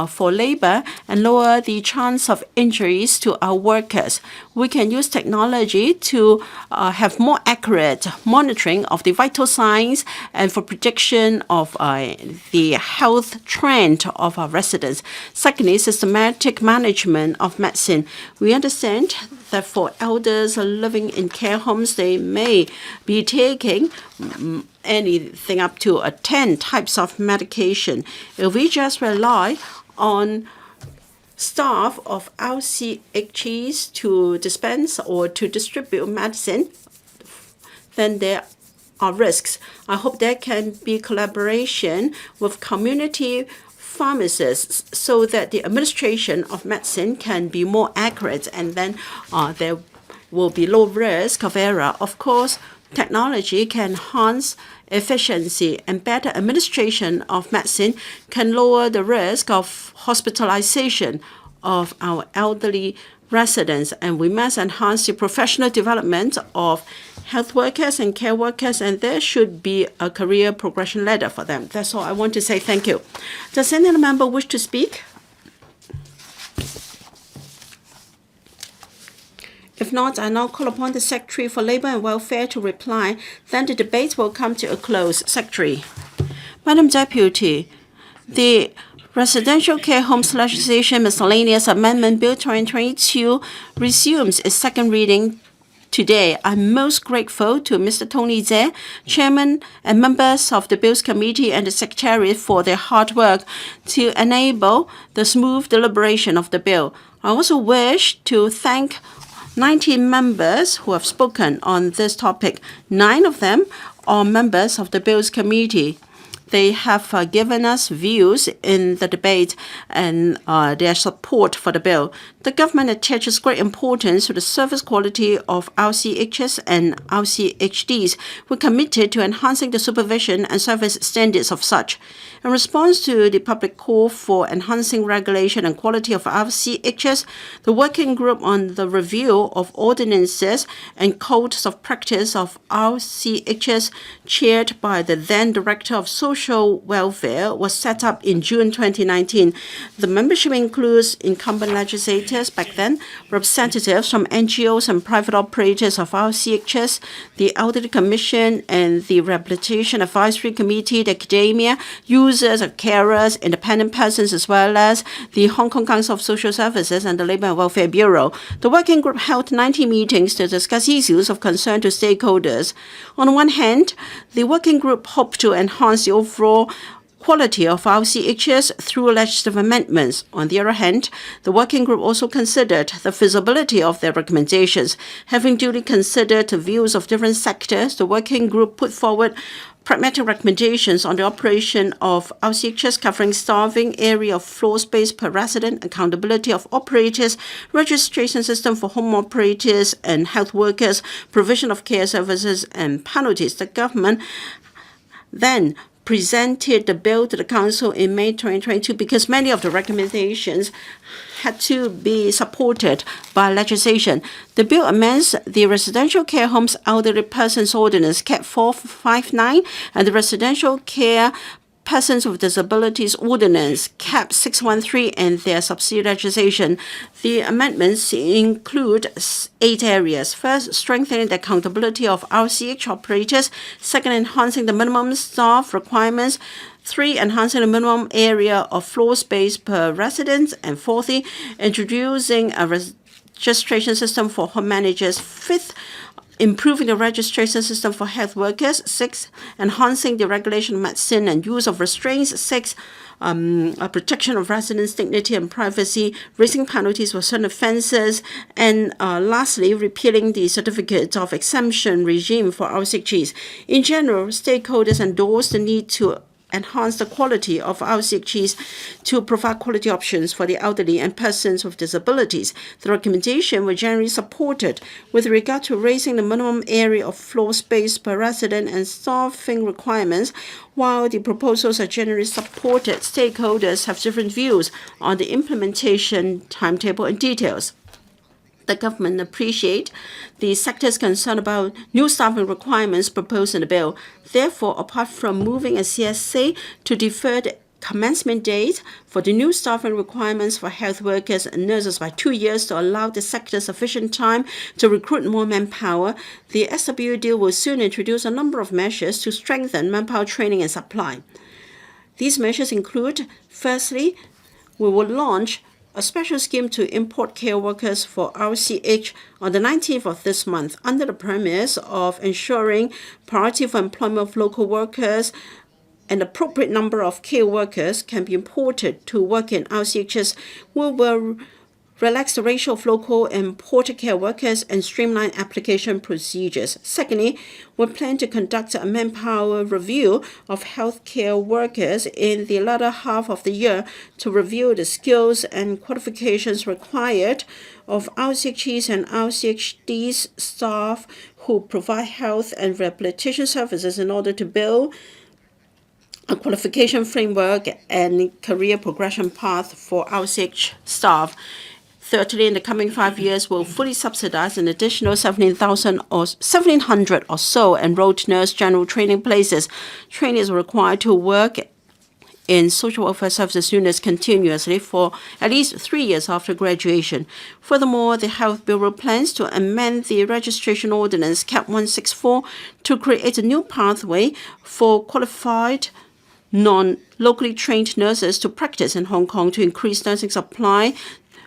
for labor and lower the chance of injuries to our workers. We can use technology to have more accurate monitoring of the vital signs and for prediction of the health trend of our residents. Secondly, systematic management of medicine. We understand that for elders living in care homes, they may be taking anything up to 10 types of medication. If we just rely on staff of RCHs to dispense or to distribute medicine, then there are risks. I hope there can be collaboration with community pharmacists so that the administration of medicine can be more accurate, and then there will be low risk of error. Of course, technology can enhance efficiency, and better administration of medicine can lower the risk of hospitalization of our elderly residents. And we must enhance the professional development of health workers and care workers, and there should be a career progression ladder for them. That's all I want to say. Thank you. Does any other member wish to speak? If not, I now call upon the Secretary for Labour and Welfare to reply. Then the debate will come to a close. Secretary. Madam Deputy, the Residential Care Homes Legislation Miscellaneous Amendment Bill 2022 resumes its second reading today. I'm most grateful to Mr. Tony Tse, Chairman and members of the Bills Committee and the Secretariat for their hard work to enable the smooth deliberation of the bill. I also wish to thank 19 members who have spoken on this topic. 9 of them are members of the Bills Committee. They have given us views in the debate and their support for the bill. The government attaches great importance to the service quality of RCHs and RCHDs. We're committed to enhancing the supervision and service standards of such. In response to the public call for enhancing regulation and quality of RCHs, the Working Group on the Review of Ordinances and Codes of Practice of RCHs, chaired by the then Director of Social Welfare, was set up in June 2019. The membership includes incumbent legislators back then, representatives from NGOs and private operators of RCHs, the Elderly Commission and the Rehabilitation Advisory Committee, the academia, users, carers, independent persons, as well as the Hong Kong Council of Social Services and the Labour and Welfare Bureau. The working group held 90 meetings to discuss issues of concern to stakeholders. On the one hand, the working group hoped to enhance the overall quality of RCHs through legislative amendments. On the other hand, the working group also considered the feasibility of their recommendations. Having duly considered the views of different sectors, the working group put forward pragmatic recommendations on the operation of RCHs covering staffing, area of floor space per resident, accountability of operators, registration system for home operators and health workers, provision of care services, and penalties. The government then presented the bill to the Council in May 2022 because many of the recommendations had to be supported by legislation. The bill amends the Residential Care Homes Elderly Persons Ordinance CAP 459 and the Residential Care Persons with Disabilities Ordinance CAP 613 and their subsidiary legislation. The amendments include 8 areas. First, strengthening the accountability of RCH operators. Second, enhancing the minimum staff requirements. 3, enhancing the minimum area of floor space per resident. And fourthly, introducing a registration system for home managers. 5th, improving the registration system for health workers. 6, enhancing the regulation of medicine and use of restraints. 6, protection of residents' dignity and privacy, raising penalties for certain offences, and lastly, repealing the certificate of exemption regime for RCHs. In general, stakeholders endorse the need to enhance the quality of RCHs to provide quality options for the elderly and persons with disabilities. The recommendation was generally supported with regard to raising the minimum area of floor space per resident and staffing requirements. While the proposals are generally supported, stakeholders have different views on the implementation timetable and details. The government appreciates the sector's concern about new staffing requirements proposed in the bill. Therefore, apart from moving a CSA to defer the commencement date for the new staffing requirements for health workers and nurses by 2 years to allow the sector sufficient time to recruit more manpower, the SWD will soon introduce a number of measures to strengthen manpower training and supply. These measures include, firstly, we will launch a special scheme to import care workers for RCH on the 19th of this month under the premise of ensuring priority for employment of local workers. An appropriate number of care workers can be imported to work in RCHs. We will relax the ratio of local and imported care workers and streamline application procedures. Secondly, we plan to conduct a manpower review of healthcare workers in the latter half of the year to review the skills and qualifications required of RCHs and RCHDs staff who provide health and rehabilitation services in order to build a qualification framework and career progression path for RCH staff. Thirdly, in the coming 5 years, we'll fully subsidize an additional 1,700 or so enrolled nurse general training places. Trainees are required to work in social welfare services units continuously for at least 3 years after graduation. Furthermore, the Health Bureau plans to amend the registration ordinance CAP 164 to create a new pathway for qualified non-locally trained nurses to practice in Hong Kong to increase nursing supply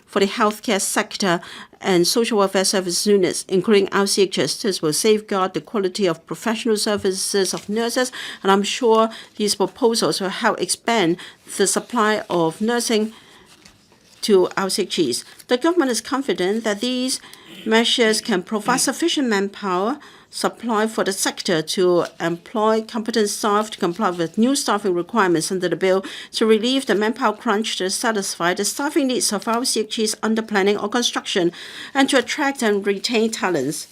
for the healthcare sector and social welfare service units, including RCHs. This will safeguard the quality of professional services of nurses, and I'm sure these proposals will help expand the supply of nursing to RCHs. The government is confident that these measures can provide sufficient manpower supply for the sector to employ competent staff to comply with new staffing requirements under the bill, to relieve the manpower crunch to satisfy the staffing needs of RCHs under planning or construction, and to attract and retain talents.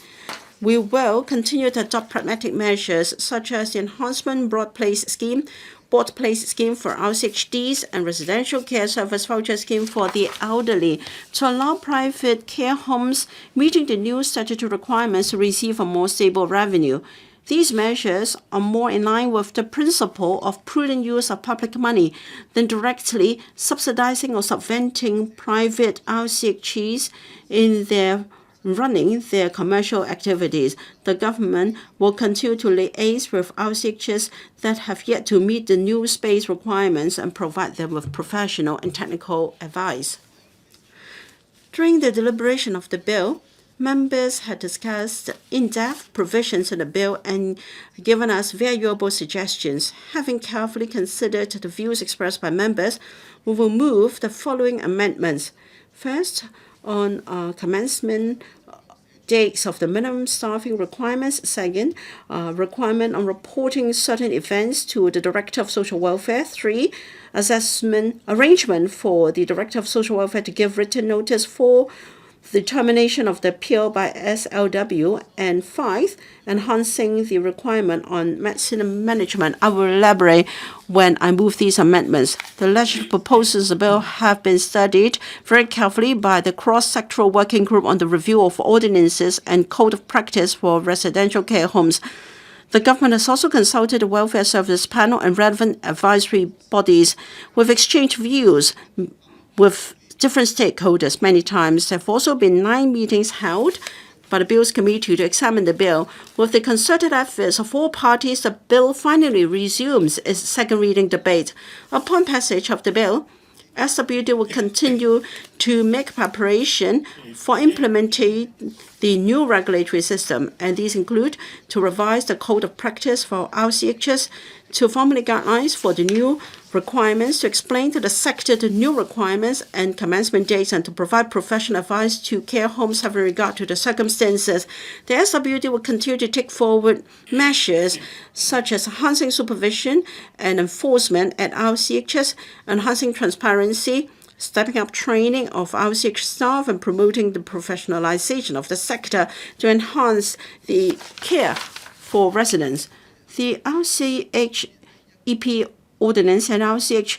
We will continue to adopt pragmatic measures such as the enhancement board place scheme for RCHDs and residential care service voucher scheme for the elderly to allow private care homes meeting the new statutory requirements to receive a more stable revenue. These measures are more in line with the principle of prudent use of public money than directly subsidizing or subventing private RCHs in their running their commercial activities. The government will continue to liaise with RCHs that have yet to meet the new space requirements and provide them with professional and technical advice. During the deliberation of the bill, members had discussed in-depth provisions in the bill and given us valuable suggestions. Having carefully considered the views expressed by members, we will move the following amendments. First, on commencement dates of the minimum staffing requirements. Second, requirement on reporting certain events to the Director of Social Welfare. 3, arrangement for the Director of Social Welfare to give written notice for the termination of the appeal by SLW. And 5, enhancing the requirement on medicine management. I will elaborate when I move these amendments. The legislative proposals of the bill have been studied very carefully by the cross-sectoral working group on the review of ordinances and code of practice for residential care homes. The government has also consulted the Welfare Services Panel and relevant advisory bodies. We've exchanged views with different stakeholders many times. There have also been 9 meetings held by the Bills Committee to examine the bill. With the concerted efforts of all parties, the bill finally resumes its second reading debate. Upon passage of the bill, SWD will continue to make preparation for implementing the new regulatory system, and these include to revise the code of practice for RCHs, to formulate guidelines for the new requirements, to explain to the sector the new requirements and commencement dates, and to provide professional advice to care homes having regard to the circumstances. The SWD will continue to take forward measures such as enhancing supervision and enforcement at RCHs, enhancing transparency, stepping up training of RCH staff, and promoting the professionalization of the sector to enhance the care for residents. The RCH EP Ordinance and RCH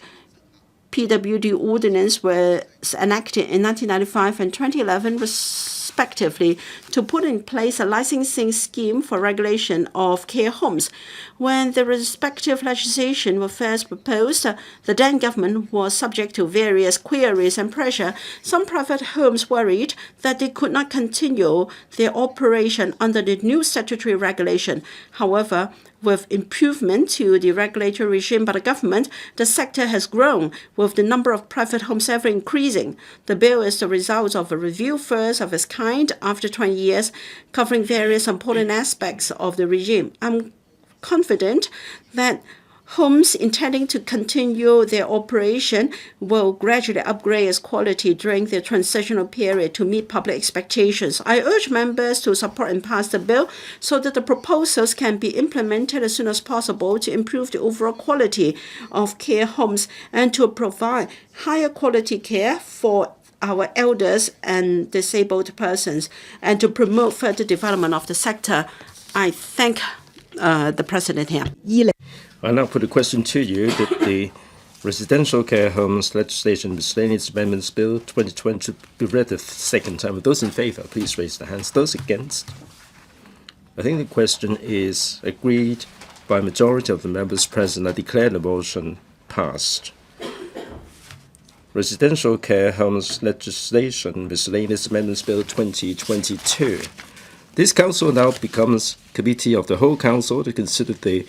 PWD Ordinance was enacted in 1995 and 2011 respectively to put in place a licensing scheme for regulation of care homes. When the respective legislation was first proposed, the then government was subject to various queries and pressure. Some private homes worried that they could not continue their operation under the new statutory regulation. However, with improvement to the regulatory regime by the government, the sector has grown, with the number of private homes ever increasing. The bill is the result of a review first of its kind after 20 years, covering various important aspects of the regime. I'm confident that homes intending to continue their operation will gradually upgrade its quality during the transitional period to meet public expectations. I urge members to support and pass the bill so that the proposals can be implemented as soon as possible to improve the overall quality of care homes and to provide higher quality care for our elders and disabled persons, and to promote further development of the sector. I thank the President here. I now put a question to you that the Residential Care Homes Legislation Miscellaneous Amendments Bill 2020 be read the second time. Those in favour, please raise their hands. Those against? I think the question is agreed by a majority of the members present. I declare the motion passed. Residential Care Homes Legislation Miscellaneous Amendments Bill 2022. This council now becomes Committee of the Whole Council to consider the